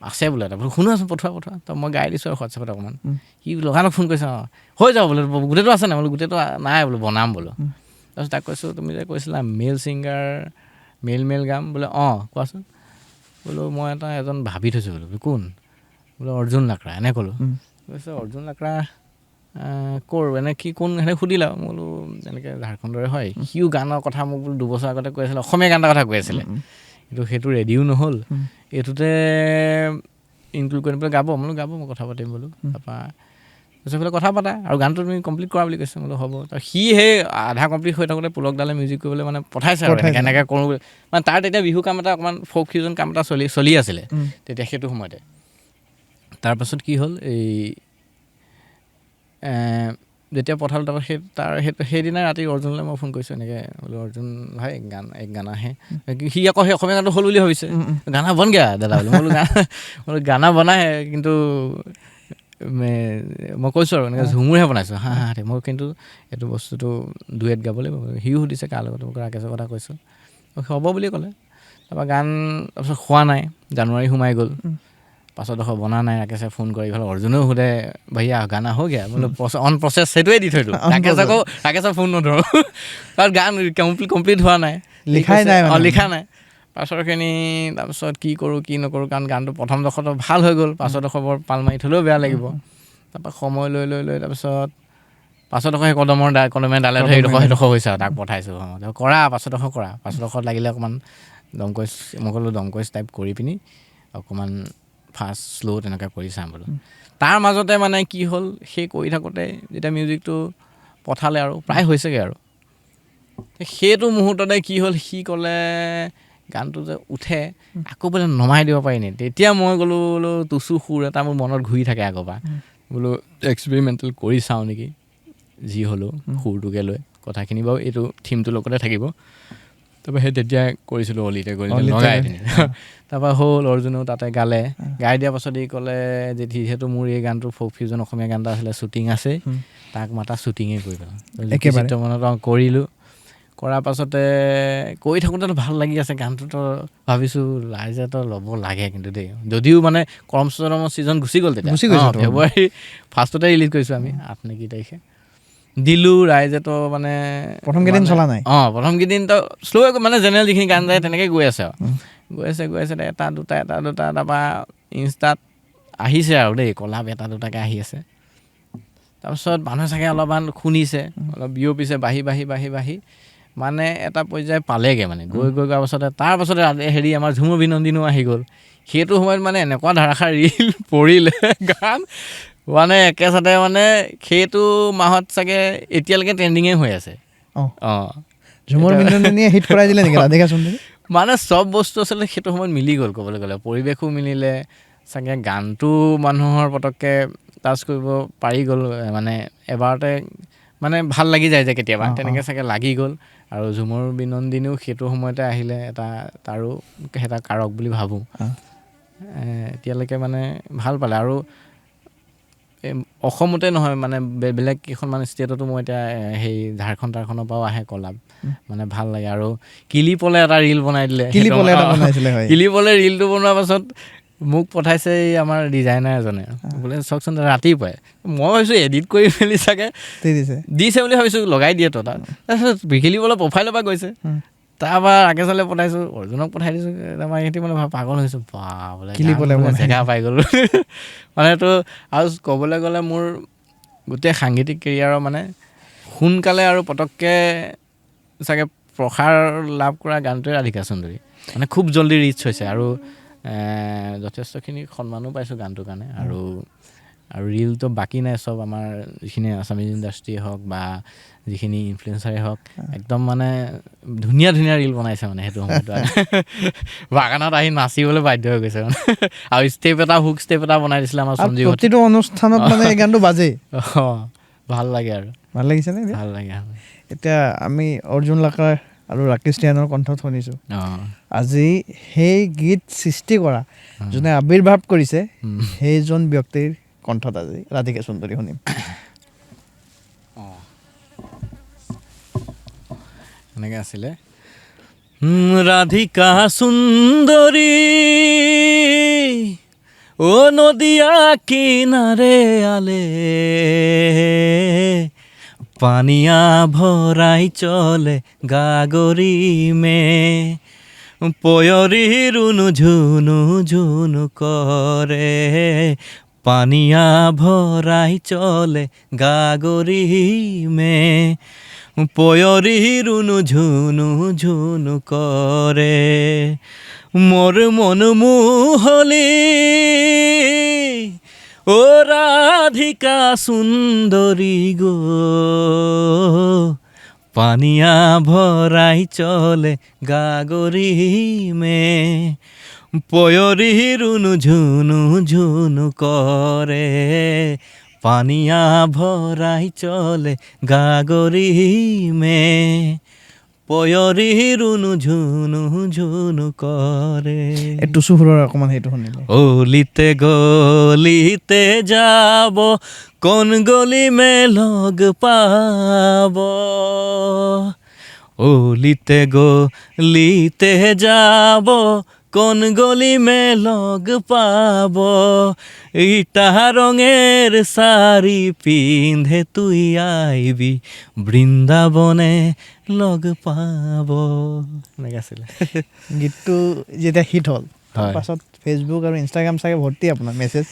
আছে বোলে তাৰপিছত শুনোৱাচোন পঠোৱা তো মই গাই দিছোঁ আৰু হোৱাটছএপত অকণমান সি লগালগ ফোন কৰিছে অঁ হৈ যাব বোলে গোটেইটো আছে নাই বোলো গোটেইটো নাই বোলো বনাম বোলো তাৰপিছত তাক কৈছোঁ তুমি যে কৈছিলা মেল ছিংগাৰ মেল গাম বোলে অঁ কোৱাচোন বোলো মই এজন ভাবি থৈছোঁ বোলো কোন বোলে অৰ্জুন লাকৰা এনে ক'লোঁ কৈছে অৰ্জুন লাকৰা ক'ৰ এনে কি কোন সেনেকৈ সুধিলা মই বোলো এনেকৈ ঝাৰখণ্ডৰে হয় সিও গানৰ কথা মোক বোলো 2 বছৰ আগতে কৈ আছিলে অসমীয়া গান এটা কথা কৈ আছিলে কিন্তু সেইটো ৰেডিও নহ'ল এইটোতে ইনক্লুড কৰি পেলাই গাব মই কথা পাতিম বোলো তাৰপৰা কৈছে বোলে কথা পাতা আৰু গানটো তুমি কমপ্লিট কৰা বুলি কৈছে বোলো হ'ব তো সি সেই আধা কমপ্লিট হৈ থাকোঁতে পুলকদালে মিউজিক কৰিবলৈ মানে পঠাইছে আৰু এনেকৈ কৰোঁ মানে তাৰ তেতিয়া বিহু কাম এটা অকণমান ফ'ক ফিউজন কাম এটা চলি আছিলে তেতিয়া সেইটো সময়তে তাৰপাছত কি হ'ল এই যেতিয়া পঠালোঁ তাৰপৰা সেইদিনাই ৰাতি অৰ্জুনলৈ মই ফোন কৰিছোঁ এনেকৈ বোলো অৰ্জুন ভাই গান আহে সি আকৌ সেই অসমীয়া গানটো হ'ল বুলি ভাবিছে গানা বন গা দাদা বোলো গানা বনাহে কিন্তু মই কৈছোঁ আৰু এনেকৈ ঝুমুৰহে বনাইছোঁ হা মই কিন্তু এইটো বস্তুটো ডুৱেট গাব লাগিব সিও সুধিছে কাৰ লগত মোক ৰাকেশৰ কথা কৈছোঁ হ'ব বুলি ক'লে তাৰপৰা গান তাৰপিছত হোৱা নাই জানুৱাৰী সোমাই গ'ল পাছত বনা নাই ৰাকেশে ফোন কৰি ইফালে অৰ্জুনেও সোধে ভাইয়া গানা হৈ গ'ল বোলো অন প্ৰচেছ সেইটোৱে দি থৈ দিওঁ ৰাকেশৰ ফোন নধৰোঁ কাৰণ গান কমপ্লিট হোৱা নাই লিখা নাই পাছৰখিনি তাৰপিছত কি কৰোঁ কি নকৰোঁ কাৰণ গানটো প্ৰথম ডোখৰটো ভাল হৈ গ'ল পাছৰডোখৰ বৰ পাল মাৰি থ'লেও বেয়া লাগিব তাৰপৰা সময় লৈ তাৰপিছত পাছৰডোখৰ সেই কদমে ডালে সেইডোখৰ হৈছে আৰু তাক পঠাইছোঁ কৰা পাছৰডোখৰত লাগিলে অকণমান মই ক'লোঁ দমকৈচ টাইপ কৰি পিনি অকণমান ফাষ্ট শ্ল' তেনেকৈ কৰি চাম বোলো তাৰ মাজতে মানে কি হ'ল সেই কৰি থাকোঁতে যেতিয়া মিউজিকটো পঠালে আৰু প্ৰায় হৈছেগৈ আৰু সেইটো মুহূৰ্ততে কি হ'ল সি ক'লে গানটো যে উঠে আকৌ বোলে নমাই দিব পাৰি নি তেতিয়া মই গ'লোঁ বোলো টুচু সুৰ এটা মোৰ মনত ঘূৰি থাকে আগৰ পৰা বোলো এক্সপেৰিমেণ্টেল কৰি চাওঁ নেকি যি হ'লেও সুৰটোকে লৈ কথাখিনি বাৰু এইটো থিমটোৰ লগতে থাকিব তাৰপৰা সেই তেতিয়া কৰিছিলোঁ অলিতে লগাই তাৰপৰা হ'ল অৰ্জুনেও তাতে গাই দিয়াৰ পাছত ই ক'লে যে যিহেতু মোৰ এই গানটোৰ ফ'ক ফিউজন অসমীয়া গান এটা আছিলে শ্বুটিং আছে তাক মাতা শ্বুটিঙে কৰি পেলাওঁ চিত্ৰমনত কৰিলোঁ কৰাৰ পাছতে কৰি থাকোঁতেতো ভাল লাগি আছে গানটোতো ভাবিছোঁ ৰাইজেতো ল'ব লাগে কিন্তু দেই যদিও মানে কৰম ছিজন গুচি গ'ল তেতিয়া ফেব্ৰুৱাৰী ফাৰ্ষ্টতে ৰিলিজ কৰিছোঁ আমি 8 নে কি তাৰিখে দিলোঁ ৰাইজেতো মানে প্ৰথম কেইদিন চলা নাই প্ৰথম কেইদিনতো শ্ল' মানে জেনেৰেল যিখিনি গান যায় তেনেকৈ গৈ আছে আৰু গৈ আছে এটা দুটা তাৰপৰা ইনষ্টাত আহিছে আৰু দেই কলাপ এটা দুটাকৈ আহি আছে তাৰপিছত মানুহে চাগে অলপমান শুনিছে অলপ বিয়পিছে বাঢ়ি মানে এটা পৰ্যায় পালেগৈ মানে গৈ যোৱাৰ পাছতে তাৰপাছতে হেৰি আমাৰ ঝুমুৰ বিনন্দিনো আহি গ'ল সেইটো সময়ত মানে এনেকুৱা ধাৰাসাৰ ৰিল পৰিলে গান মানে একেচাতে মানে সেইটো মাহত চাগে এতিয়ালৈকে ট্ৰেণ্ডিঙে হৈ আছে ঝুমুৰ বিনন্দিনীয়ে হিট কৰাই দিলে নেকি ৰাধিকা সুন্দৰী মানে চব বস্তু আচলতে সেইটো সময়ত মিলি গ'ল ক'বলৈ গ'লে পৰিৱেশো মিলিলে চাগে গানটো মানুহৰ পটককৈ টাচ কৰিব পাৰি গ'ল মানে এবাৰতে মানে ভাল লাগি যায় যে কেতিয়াবা তেনেকৈ চাগে লাগি গ'ল আৰু ঝুমুৰ বিনন্দিনীও সেইটো সময়তে আহিলে তাৰো এটা কাৰক বুলি ভাবোঁ এতিয়ালৈকে মানে ভাল পালে আৰু অসমতে নহয় মানে বেলেগ কেইখনমান ষ্টেটতো মই এতিয়া সেই ঝাৰখণ্ডৰ পৰাও আহে কলাপ মানে ভাল লাগে আৰু কিলিপলে এটা ৰিল বনাই দিলে কিলিপলে ৰিলটো বনোৱাৰ পাছত মোক পঠাইছে এই আমাৰ ডিজাইনাৰ এজনে বোলে চাওকচোন ৰাতিপুৱাই মই ভাবিছোঁ এডিট কৰি মেলি চাগে দিছে বুলি ভাবিছোঁ লগাই দিয়ে তো তাৰপিছত কিলিপলে প্ৰফাইলৰ পৰা গৈছে তাৰপৰা ৰাকেশলৈ পঠাইছোঁ, অৰ্জুনক পঠাই দিছোঁ। তাৰপৰা সিহঁতি মানে পাগল হৈছোঁ, বা বোলে জেগা পাই গ'লোঁ। মানে তো আৰু ক'বলৈ গ'লে মোৰ গোটেই সাংগীতিক কেৰিয়াৰৰ মানে সোনকালে আৰু পটককৈ চাগে প্ৰসাৰ লাভ কৰা গানটোৱে ৰাধিকা সুন্দৰী। মানে খুব জল্দি ৰিচ হৈছে আৰু যথেষ্টখিনি সন্মানো পাইছোঁ গানটোৰ কাৰণে। আৰু ৰিলটো বাকী নাই, চব আমাৰ যিখিনি আছামিজ ইণ্ডাষ্ট্ৰিয়ে হওক বা যিখিনি ইনফ্লুৱেঞ্চাৰে হওক একদম মানে ধুনীয়া ৰিল বনাইছে মানে সেইটো সময়ত। বাগানত আহি নাচিবলৈ বাধ্য হৈ গৈছে মানে। আৰু হুক ষ্টেপ এটা বনাই দিছিলে আমাৰ সঞ্জীৱ। প্ৰতিটো অনুষ্ঠানত মানে এই গানটো বাজে। ভাল লাগে আৰু ভাল লাগিছে নে? ভাল লাগে। এতিয়া আমি অৰ্জুন লাকাৰ আৰু ৰাকেশ টিয়ানৰ কণ্ঠত শুনিছোঁ। আজি সেই গীত সৃষ্টি কৰা যোনে আৱিৰ্ভাৱ কৰিছে সেইজন ব্যক্তিৰ কণ্ঠত আজি ৰাধিকা সুন্দৰী শুনিম। এনেকৈ আছিলে, ৰাধিকা সুন্দৰী ও নদিয়া কিনারে আলে, পানিয়া ভরাই চলে গাগরি মে, পয়রি রুনু ঝুনু ঝুনু করে, পানিয়া ভরাই চলে গাগরি মে, পয়রি রুনু ঝুনু ঝুনু করে, মোর মন মুহলি ও রাধিকা সুন্দরী গো, পানিয়া ভরাই চলে গাগরি মে, পয়রি রুনু ঝুনু ঝুনু করে, পানিয়া ভরাই চলে গাগরি মে, পয়রি রুনু ঝুনু ঝুনু করে। এইটো সুৰৰ অকণমান সেইটো শুনিলে। অলিতে গলিতে যাব, কোন গলি মে লগ পাব, অলিতে গলিতে যাব, কোন গলি মে লগ পাব, ইটা রঙের শাড়ি পিন্ধে তুই আইবি, বৃন্দাবনে লগ পাব। এনেকৈ আছিলে গীতটো যেতিয়া হিট হ'ল হয়। তাৰপাছত ফেচবুক আৰু ইনষ্টাগ্ৰাম চাগে ভৰ্তি আপোনাৰ মেছেজ।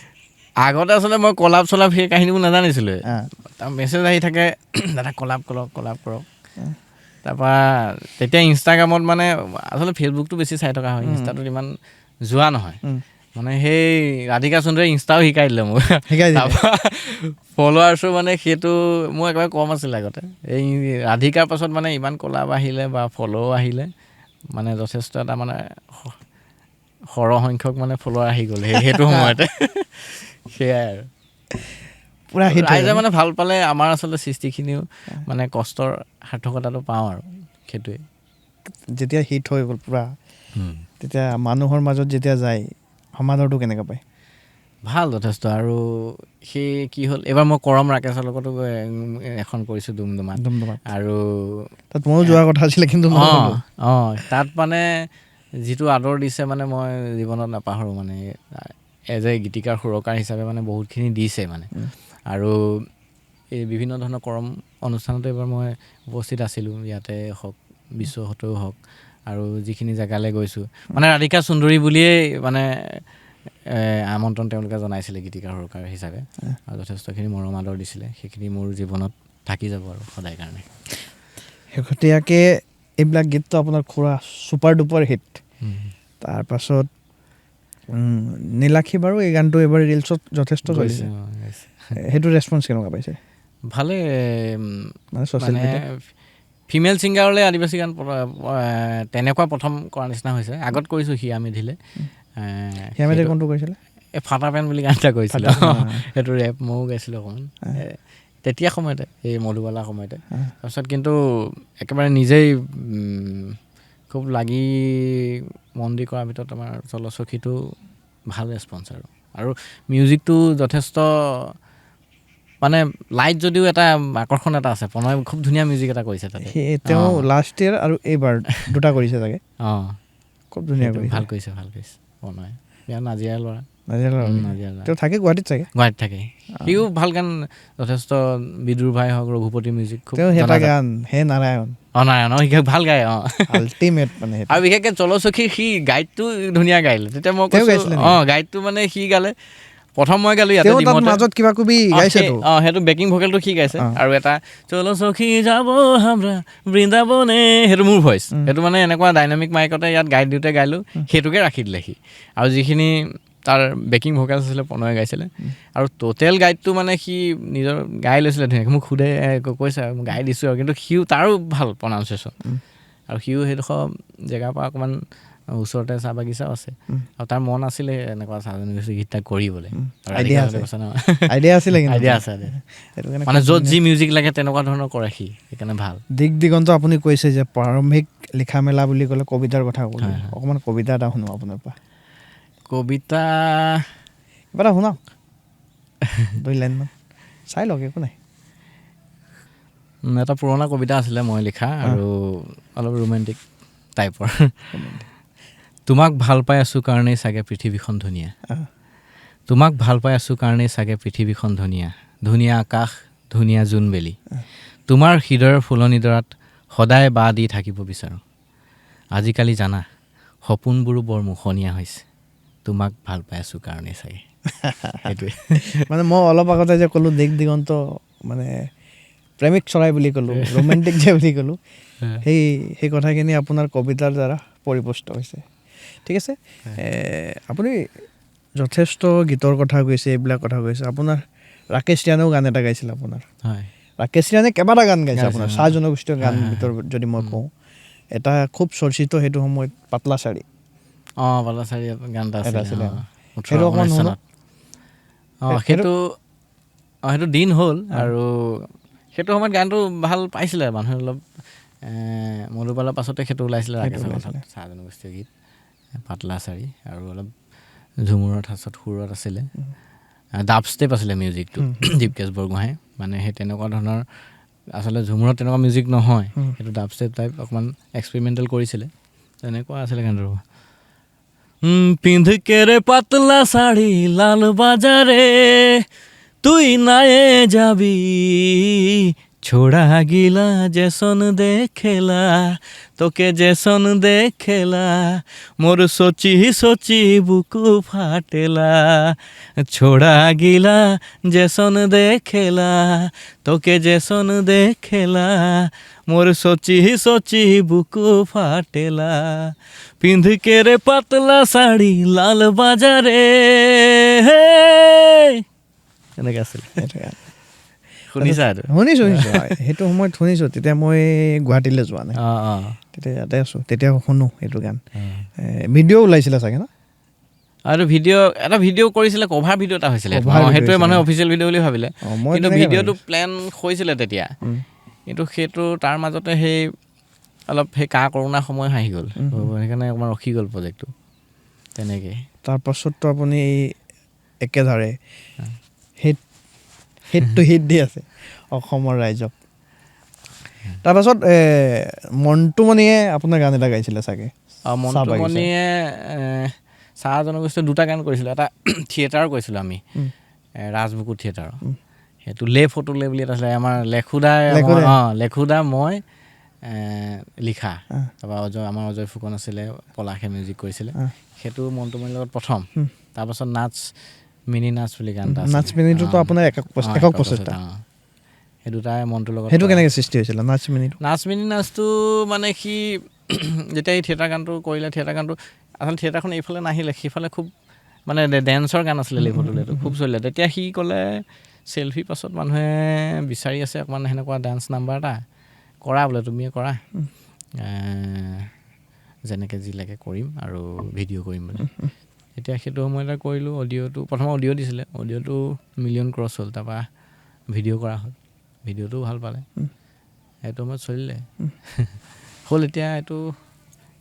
আগতে আচলতে মই কলাপ চলাপ সেই কাহিনীবোৰ নাজানিছিলোঁ। তাৰ মেছেজ আহি থাকে, দাদা কলাপ কৰক। তাৰপৰা তেতিয়া ইনষ্টাগ্ৰামত মানে আচলতে ফেচবুকটো বেছি চাই থকা হয়, ইনষ্টাটোত ইমান যোৱা নহয়। মানে সেই ৰাধিকা সুন্দৰী ইনষ্টাও শিকাই দিলে মোক। তাৰপৰা ফলোৱাৰ্ছো মানে সেইটো মোৰ একেবাৰে কম আছিলে আগতে। এই ৰাধিকাৰ পাছত মানে ইমান কলাপ আহিলে বা ফ'ল' আহিলে, মানে যথেষ্ট এটা মানে সৰহ সংখ্যক মানে ফলোৱাৰ আহি গ'ল সেইটো সময়তে। সেয়াই আৰু পুৰা হিট ৰাইজে মানে ভাল পালে আমাৰ আচলতে সৃষ্টিখিনিও মানে কষ্টৰ সাৰ্থকতাটো পাওঁ আৰু সেইটোৱে। যেতিয়া হিট হৈ গ'ল পুৰা, তেতিয়া মানুহৰ মাজত যেতিয়া যায় সমাদৰটো কেনেকৈ পায়? ভাল যথেষ্ট। আৰু সেই কি হ'ল, এইবাৰ মই কৰম ৰাকেশৰ লগতো এখন কৰিছোঁ ডুমডুমাত। আৰু তাত ময়ো যোৱাৰ কথা আছিলে কিন্তু তাত মানে যিটো আদৰ দিছে মানে মই জীৱনত নাপাহৰোঁ। মানে এজ এ গীতিকাৰ সুৰকাৰ হিচাপে মানে বহুতখিনি দিছে মানে। আৰু এই বিভিন্ন ধৰণৰ কৰম অনুষ্ঠানতো এইবাৰ মই উপস্থিত আছিলোঁ, ইয়াতে হওক বিশ্বহতেও হওক, আৰু যিখিনি জেগালৈ গৈছোঁ মানে ৰাধিকা সুন্দৰী বুলিয়েই মানে আমন্ত্ৰণ তেওঁলোকে জনাইছিলে গীতিকাৰ সুৰকাৰ হিচাপে, আৰু যথেষ্টখিনি মৰম আদৰ দিছিলে। সেইখিনি মোৰ জীৱনত থাকি যাব আৰু সদায় কাৰণে। শেহতীয়াকৈ এইবিলাক গীতটো আপোনাৰ খুৰা ছুপাৰ ডুপাৰ হিট। তাৰপাছত নীলাক্ষী বাৰু এই গানটো এইবাৰ ৰিলছত যথেষ্ট চলিছে। সেইটো ৰেছপন্স কেনেকুৱা পাইছে? ভালে, মানে ছ'চিয়েল মিডিয়া ফিমেল ছিংগাৰলৈ আদিবাসী গান তেনেকুৱা প্ৰথম কৰা নিচিনা হৈছে। আগত কৰিছোঁ হিয়া মেধিলে। হিয়া মেধি কোনটো কৰিছিলে? এই ফাটা পেন বুলি গান এটা কৰিছিলোঁ, সেইটো ৰেপ ময়ো গাইছিলোঁ অকণমান তেতিয়া সময়তে, এই মধুবালাৰ সময়তে। তাৰপিছত কিন্তু একেবাৰে নিজেই খুব লাগি মন দি কৰাৰ ভিতৰত আমাৰ চলচখীটো ভাল ৰেছপন্স। আৰু মিউজিকটো যথেষ্ট মানে লাইট যদিও এটা আকৰ্ষণ এটা আছে। প্ৰণয় খুব ধুনীয়া মিউজিক এটা কৰিছে তাতে। তেওঁ লাষ্ট ইয়েৰ আৰু এইবাৰ দুটা কৰিছে চাগে। খুব ধুনীয়া ভাল কৰিছে প্ৰণয়। ইয়াৰ নাজিৰাৰ ল'ৰা। তেওঁ থাকে গুৱাহাটীত চাগে গুৱাহাটীত থাকে সিও ভাল গান যথেষ্ট বিদুৰ ভাই হওক ৰঘুপতি মিউজিক খুব তেওঁ এটা গান হে নাৰায়ণ নাৰায়ণ সি ভাল গায় আল্টিমেট মানে আৰু বিশেষকৈ জলচখী সি গাইডটো ধুনীয়া গাইলে তেতিয়া মই কৈছোঁ গাইডটো মানে সি গালে প্ৰথম মই গালোঁ ইয়াতে মাজত কিবা কিবি গাইছেতো সেইটো বেকিং ভকেলটো সি গাইছে আৰু এটা জলচখী যাব হামৰা বৃন্দাবনে সেইটো মোৰ ভইচ সেইটো মানে এনেকুৱা ডাইনামিক মাইকতে ইয়াত গাইড দিওঁতে গালোঁ সেইটোকে ৰাখি দিলে সি আৰু যিখিনি তাৰ বেকিং ভকেলছ আছিলে প্ৰণয়ে গাইছিলে আৰু টোটেল গাইডটো মানে সি নিজৰ গাই লৈছিলে ধুনীয়াকৈ মোক সোধে কৈছে আৰু মই গাই দিছোঁ আৰু কিন্তু সিও তাৰো ভাল প্ৰনাউন্সিয়েশ্যন আৰু সিও সেইডোখৰ জেগাৰ পৰা অকণমান ওচৰতে চাহ বাগিচাও আছে আৰু তাৰ মন আছিলে এনেকুৱা চাহ জনগোষ্ঠী গীত এটা কৰিবলৈ আইডিয়া আছিলে মানে য'ত যি মিউজিক লাগে তেনেকুৱা ধৰণৰ কৰে সি সেইকাৰণে ভাল দিগ দিগন্ত আপুনি কৈছে যে প্ৰাৰম্ভিক লিখা মেলা বুলি ক'লে কবিতাৰ কথা ক'লে অকণমান কবিতা এটা শুনো আপোনাৰ পৰা কবিতা কিবা এটা শুনাওক 2 লাইনমান চাই লওক একো নাই এটা পুৰণা কবিতা আছিলে মই লিখা আৰু অলপ ৰোমেণ্টিক টাইপৰ তোমাক ভাল পাই আছোঁ কাৰণেই চাগে পৃথিৱীখন ধুনীয়া তোমাক ভাল পাই আছোঁ কাৰণেই চাগে পৃথিৱীখন ধুনীয়া ধুনীয়া আকাশ ধুনীয়া জোনবেলি তোমাৰ হৃদয়ৰ ফুলনিডৰাত সদায় বাহ দি থাকিব বিচাৰোঁ আজিকালি জানা সপোনবোৰো বৰ মোহনীয়া হৈছে তোমাক ভাল পাই আছোঁ কাৰণেই চাগে সেইটোৱে মানে মই অলপ আগতে যে ক'লোঁ দিগ দিগন্ত মানে প্ৰেমিক চৰাই বুলি ক'লোঁ ৰোমেণ্টিক যে বুলি ক'লোঁ সেই কথাখিনি আপোনাৰ কবিতাৰ দ্বাৰা পৰিপুষ্ট হৈছে ঠিক আছে আপুনি যথেষ্ট গীতৰ কথা কৈছে এইবিলাক কথা কৈছে আপোনাৰ ৰাকেশ ৰিয়ানেও গান এটা গাইছিলে আপোনাৰ হয় ৰাকেশ ৰিয়ানে কেইবাটা গান গাইছে আপোনাৰ চাহ জনগোষ্ঠীয় গান ভিতৰত যদি মই কওঁ এটা খুব চৰ্চিত সেইটো সময়ত পাতলা শাড়ী পাতলা শাড়ী গান এটা আছিলে সেইটো অকণমান সেইটো দিন হ'ল আৰু সেইটো সময়ত গানটো ভাল পাইছিলে মানুহে অলপ মধুপালৰ পাছতে সেইটো ওলাইছিলে ৰাকেশৰ কথাত চাহ জনগোষ্ঠীয় গীত পাতলা শাড়ী আৰু অলপ ঝুমুৰৰ ঠাচত সুৰত আছিলে ডাব ষ্টেপ আছিলে মিউজিকটো দীপকেশ বৰগোহাঁই মানে সেই তেনেকুৱা ধৰণৰ আচলতে ঝুমুৰত তেনেকুৱা মিউজিক নহয় সেইটো ডাব ষ্টেপ টাইপ অকণমান এক্সপেৰিমেণ্টেল কৰিছিলে তেনেকুৱা আছিলে গানটো পিন্ধ কে রে পাতলা শাড়ি লাল বাজারে তুই নায়ে যাবি ছোড়া গিলা যেসন দেখেলা তোকে যেসন দেখেলা মোর সচি সচি বুকু ফাটেলা ছোড়া গিলা যেসন দেখেলা তোকে যেসন দেখেলা মোর সচি সচি বুকু ফাটেলা পিন্ধ কে রে পাতলা শাড়ি লাল বাজারে এনেকৈ আছিলে শুনিছা শুনিছোঁ সেইটো সময়ত শুনিছোঁ তেতিয়া মই গুৱাহাটীলৈ যোৱা নাই তেতিয়া ইয়াতে আছোঁ তেতিয়া শুনো সেইটো গান ভিডিঅ' ওলাইছিলে চাগে ন আৰু এটা ভিডিঅ' কৰিছিলে কভাৰ ভিডিঅ' এটা হৈছিলে সেইটোৱে মানুহে অফিচিয়েল ভিডিঅ' বুলি ভাবিলে কিন্তু ভিডিঅ'টো প্লেন হৈছিলে তেতিয়া কিন্তু সেইটো তাৰ মাজতে সেই অলপ সেই কৰোণা সময় আহি গ'ল সেইকাৰণে অকণমান ৰখি গ'ল প্ৰজেক্টটো তেনেকৈ তাৰপাছততো আপুনি একেধাৰে হিট দি আছে অসমৰ ৰাইজক তাৰপাছত মণ্টুমণিয়ে আপোনাৰ গান এটা গাইছিলে চাগে মণ্টুমণিয়ে চাহ জনগোষ্ঠীয়ে 2টা গান কৰিছিলোঁ এটা থিয়েটাৰ কৰিছিলোঁ আমি ৰাজবুকু থিয়েটাৰৰ সেইটো লে ফটো লে বুলি এটা আছিলে আমাৰ লেখুদা মই লিখা তাৰপৰা আমাৰ অজয় ফুকন আছিলে পলাশে মিউজিক কৰিছিলে সেইটো মণ্টুমণিৰ লগত প্ৰথম তাৰপাছত নাচ মিনি নাচ বুলি গান এটা নাচ মিনিটোতো আপোনাৰ একক প্ৰচেষ্টা সেই দুটাই মনটোৰ লগত সেইটো কেনেকৈ সৃষ্টি হৈছিলে নাচ মিনি নাচটো মানে সি যেতিয়া এই থিয়েটাৰ গানটো কৰিলে থিয়েটাৰ গানটো আচলতে থিয়েটাৰখন এইফালে নাহিলে সেইফালে খুব মানে ডেন্সৰ গান আছিলে লিফটোলেটো খুব চলিলে তেতিয়া সি ক'লে চেল্ফি পাছত মানুহে বিচাৰি আছে অকণমান সেনেকুৱা ডান্স নাম্বাৰ এটা কৰা বোলে তুমিয়ে কৰা যেনেকৈ যি লাগে কৰিম আৰু ভিডিঅ' কৰিম বুলি এতিয়া সেইটো সময়তে কৰিলোঁ অডিঅ'টো প্ৰথম অডিঅ' দিছিলে অডিঅ'টো মিলিয়ন ক্ৰছ হ'ল তাৰপৰা ভিডিঅ' কৰা হ'ল ভিডিঅ'টো ভাল পালে সেইটো সময়ত চলিলে হ'ল এতিয়া এইটো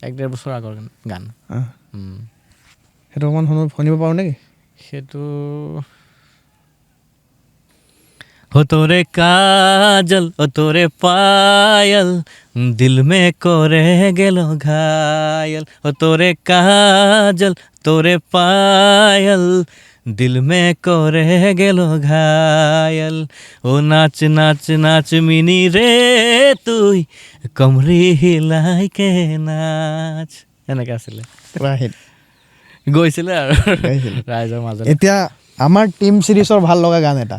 1-1.5 বছৰ আগৰ গান সেইটো অকণমান শুনিব পাৰোঁ নেকি সেইটো हो तोरे काजल ओ तोरे पायल दिल में करे गेलो घायल ओ तोरे काजल तोरे पायल দিল মে করে গেল ঘায়াল ও নাচ নাচ নাচ মিনি রে তুই কমৰি হিলাই কে নাচ এনেকৈ আছিলে গৈছিলে আৰু ৰাইজৰ মাজত এতিয়া আমাৰ টিম চিৰিজৰ ভাল লগা গান এটা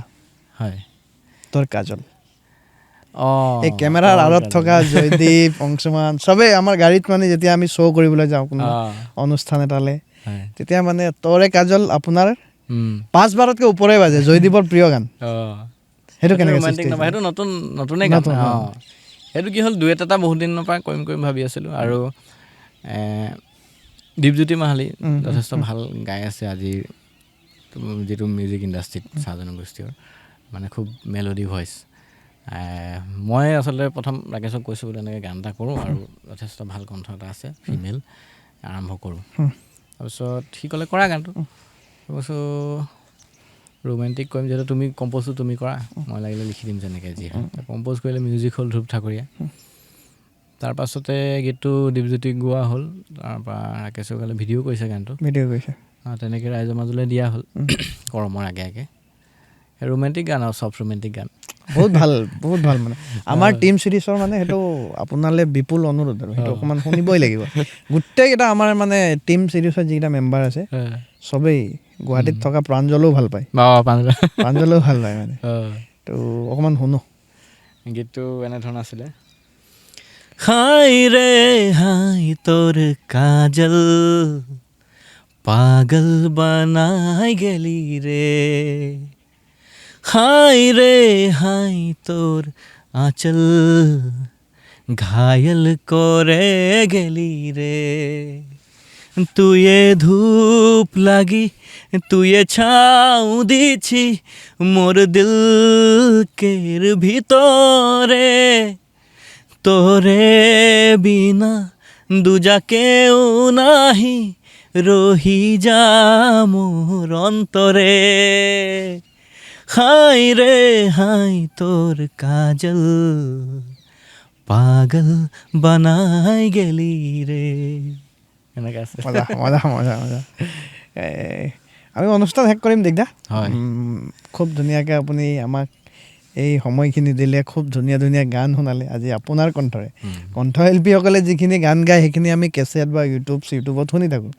হয় তোৰ কাজল অঁ এই কেমেৰাৰ আঁৰত থকা জয়দীপ অংশুমান চবেই আমাৰ গাড়ীত মানে যেতিয়া আমি শ্ব' কৰিবলৈ যাওঁ কোনো অনুষ্ঠান এটালৈ হয় তেতিয়া মানে তোৰে কাজল আপোনাৰ উম 5 বাৰতকৈ ওপৰে বাজে জয়দীপৰ প্ৰিয় গান অঁ সেইটো কেনেকৈ ৰোমান্টিক নাম্বাৰ সেইটো নতুনে গান অঁ সেইটো কি হ'ল ডুৱেট এটা বহুত দিনৰ পৰা কৰিম ভাবি আছিলোঁ আৰু দীপজ্যোতি মাহালী যথেষ্ট ভাল গাই আছে আজি যিটো মিউজিক ইণ্ডাষ্ট্ৰীত চাহ জনগোষ্ঠীৰ মানে খুব মেলোডি ভইচ মই আচলতে প্ৰথম ৰাকেশক কৈছোঁ বোলে এনেকৈ গান এটা কৰোঁ আৰু যথেষ্ট ভাল কণ্ঠ এটা আছে ফিমেল আৰম্ভ কৰোঁ তাৰপিছত সি ক'লে কৰা গানটো কৈছোঁ ৰোমেণ্টিক কৰিম যিহেতু তুমি কম্প'জটো তুমি কৰা মই লাগিলে লিখি দিম যেনেকৈ যি হয় কম্প'জ কৰিলে মিউজিক হ'ল ধূপ ঠাকুৰীয়া তাৰপাছতে গীতটো দীপজ্যোতিক গোৱা হ'ল তাৰপৰা ৰাকেশে ক'লে ভিডিঅ' কৰিছে গানটো তেনেকৈ ৰাইজৰ মাজলৈ দিয়া হ'ল কৰমৰ আগে আগে ৰোমেণ্টিক গান আৰু চফ্ট ৰোমেণ্টিক গান বহুত ভাল মানে আমাৰ টিম চিৰিজৰ মানে সেইটো আপোনালৈ বিপুল অনুৰোধ আৰু সেইটো অকণমান শুনিবই লাগিব গোটেইকেইটা আমাৰ মানে টিম চিৰিজৰ যিকেইটা মেম্বাৰ আছে চবেই গুৱাহাটীত থকা প্ৰাঞ্জলেও ভাল পায় প্ৰাঞ্জলেও ভাল পায় মানে তো অকণমান শুনো গীতটো এনেধৰণৰ আছিলে হাই ৰে হাই তোৰ কাজল পাগল বনাই গেলি ৰে হাই রে হাই তোর আঁচল ঘায়ল করে গেলি রে তুয়ে ধূপ লাগি তুয়ে ছাউ দিছি মোর দিল কের ভিতরে তোরে বিনা দুজা কেউ নাহি রহি যা মোর অন্তরে হাই রে হাই তোর কাজল পাগল বনাই গেলি ৰে এনেকৈ আছে মজা আমি অনুষ্ঠান শেষ কৰিম দিগদা হয় খুব ধুনীয়াকৈ আপুনি আমাক এই সময়খিনি দিলে খুব ধুনীয়া গান শুনালে আজি আপোনাৰ কণ্ঠৰে কণ্ঠশিল্পীসকলে যিখিনি গান গায় সেইখিনি আমি কেছেট বা ইউটিউবত শুনি থাকোঁ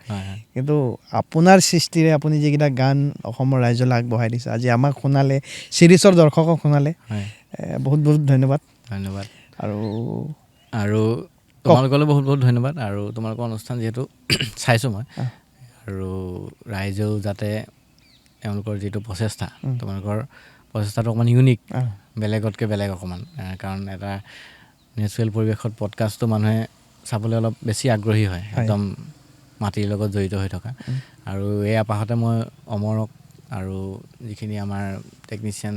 কিন্তু আপোনাৰ সৃষ্টিৰে আপুনি যিকেইটা গান অসমৰ ৰাইজলৈ আগবঢ়াই দিছে আজি আমাক শুনালে চিৰিজৰ দৰ্শকক শুনালে বহুত ধন্যবাদ আৰু তোমালোকলৈ বহুত ধন্যবাদ আৰু তোমালোকৰ অনুষ্ঠান যিহেতু চাইছোঁ মই আৰু ৰাইজেও যাতে তেওঁলোকৰ যিটো প্ৰচেষ্টা তোমালোকৰ প্ৰচেষ্টাটো অকণমান ইউনিক বেলেগতকৈ বেলেগ অকণমান কাৰণ এটা নেচাৰেল পৰিৱেশত পডকাষ্টটো মানুহে চাবলৈ অলপ বেছি আগ্ৰহী হয় একদম মাটিৰ লগত জড়িত হৈ থকা আৰু এই আপাহতে মই অমৰক আৰু যিখিনি আমাৰ টেকনিচিয়ান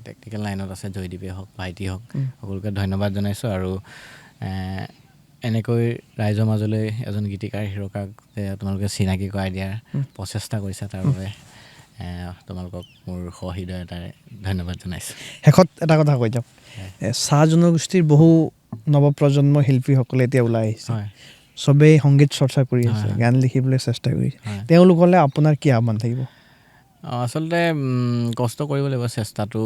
টেকনিকেল লাইনত আছে জয়দীপে হওক ভাইটি হওক সকলোকে ধন্যবাদ জনাইছোঁ আৰু এনেকৈ ৰাইজৰ মাজলৈ এজন গীতিকাৰ হিৰকাক তোমালোকে চিনাকি কৰাই দিয়াৰ প্ৰচেষ্টা কৰিছা তাৰ বাবে তোমালোকক মোৰ সহৃদয়তাৰে ধন্যবাদ জনাইছোঁ শেষত এটা কথা কৈ যাওক চাহ জনগোষ্ঠীৰ বহু নৱপ্ৰজন্ম শিল্পীসকলে এতিয়া ওলাই আহিছে চবেই সংগীত চৰ্চা কৰি আছে গান লিখিবলৈ চেষ্টা কৰিছে তেওঁলোকলৈ আপোনাৰ কি আহ্বান থাকিব আচলতে কষ্ট কৰিব লাগিব চেষ্টাটো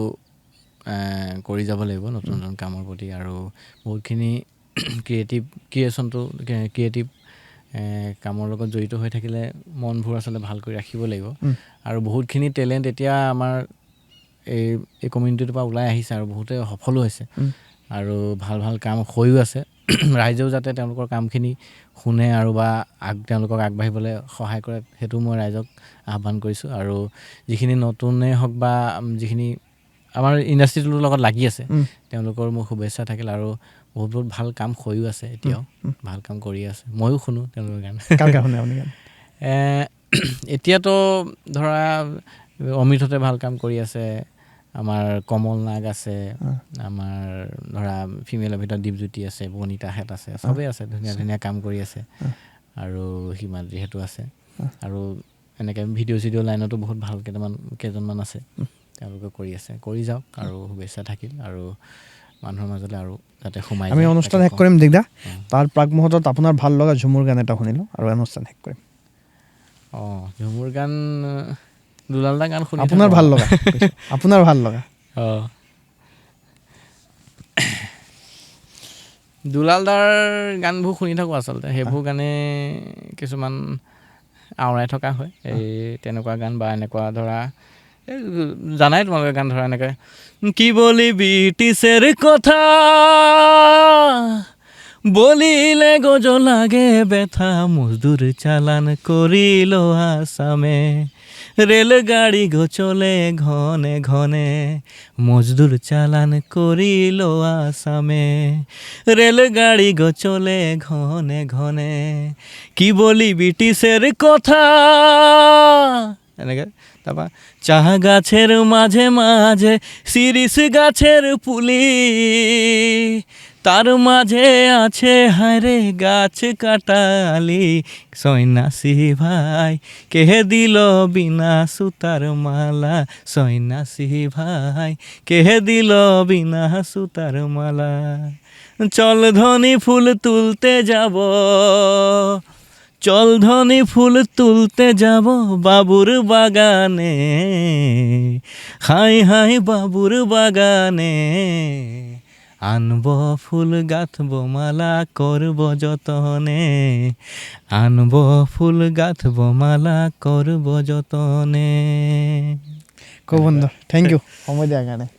কৰি যাব লাগিব নতুন কামৰ প্ৰতি আৰু বহুতখিনি ক্ৰিয়েটিভ কামৰ লগত জড়িত হৈ থাকিলে মনবোৰ আচলতে ভাল কৰি ৰাখিব লাগিব আৰু বহুতখিনি টেলেণ্ট এতিয়া আমাৰ এই কমিউনিটিটোৰ পৰা ওলাই আহিছে আৰু বহুতে সফলো হৈছে আৰু ভাল কাম হৈও আছে ৰাইজেও যাতে তেওঁলোকৰ কামখিনি শুনে আৰু বা তেওঁলোকক আগবাঢ়িবলৈ সহায় কৰে সেইটো মই ৰাইজক আহ্বান কৰিছোঁ আৰু যিখিনি নতুনেই হওক বা যিখিনি আমাৰ ইণ্ডাষ্ট্ৰিটোৰ লগত লাগি আছে তেওঁলোকৰ মোৰ শুভেচ্ছা থাকিল আৰু বহুত ভাল কাম হৈও আছে এতিয়াও ভাল কাম কৰি আছে ময়ো শুনো তেওঁলোকৰ গান এতিয়াতো ধৰা অমৃততে ভাল কাম কৰি আছে আমাৰ কমল নাগ আছে আমাৰ ধৰা ফিমেলৰ ভিতৰত দীপজ্যোতি আছে বনিতা হেত আছে চবেই আছে ধুনীয়া কাম কৰি আছে আৰু হিমাদ্ৰী হেতু আছে আৰু এনেকৈ ভিডিঅ' লাইনতো বহুত ভাল কেইজনমান আছে তেওঁলোকে কৰি আছে কৰি যাওক আৰু শুভেচ্ছা থাকিল আৰু মানুহৰ মাজলৈ আৰু যাতে সোমাই আমি অনুষ্ঠান শেষ কৰিম দিগদা তাৰ প্ৰাক মুহূৰ্তত আপোনাৰ ভাল লগা ঝুমুৰ গান এটা শুনিলোঁ আৰু অনুষ্ঠান শেষ কৰিম ঝুমুৰ গান দুলাল দা গান শুনি আপোনাৰ ভাল লগা আপোনাৰ ভাল লগা অঁ দুলাল দাৰ গানবোৰ শুনি থাকোঁ আচলতে সেইবোৰ গানে কিছুমান আওৰাই থকা হয় এই তেনেকুৱা গান বা এনেকুৱা ধৰা এই জানাই তোমালোকে গান ধৰা এনেকৈ কি বলিবি টিচেৰ কথা বলিলে গজ লাগে ব্যথা মজদুর চালান করিল আসামে রেলগাড়ি গো চলে ঘনে ঘনে মজদুর চালান করিল আসামে রেলগাড়ি গো চলে ঘনে ঘনে কি বলি ব্রিটিশের কথা এনেকৈ তাৰপৰা চাহ গাছের মাঝে মাঝে শিরিষ গাছের পুলি তার মাঝে আছে হায়রে গাছ কাটালি সন্ন্যাসী ভাই কে দিল বিনা সুতার মালা সন্ন্যাসী ভাই কে দিল বিনা সুতার মালা চল ধনী ফুল তুলতে যাব চল ধনী ফুল তুলতে যাব বাবুর বাগানে হাই হাই বাবুর বাগানে আনব ফুল গাঁথব মালা করব যতনে আনব ফুল গাঁথব মালা করব যতনে খুব সুন্দৰ থেংক ইউ সময় দিয়াৰ কাৰণে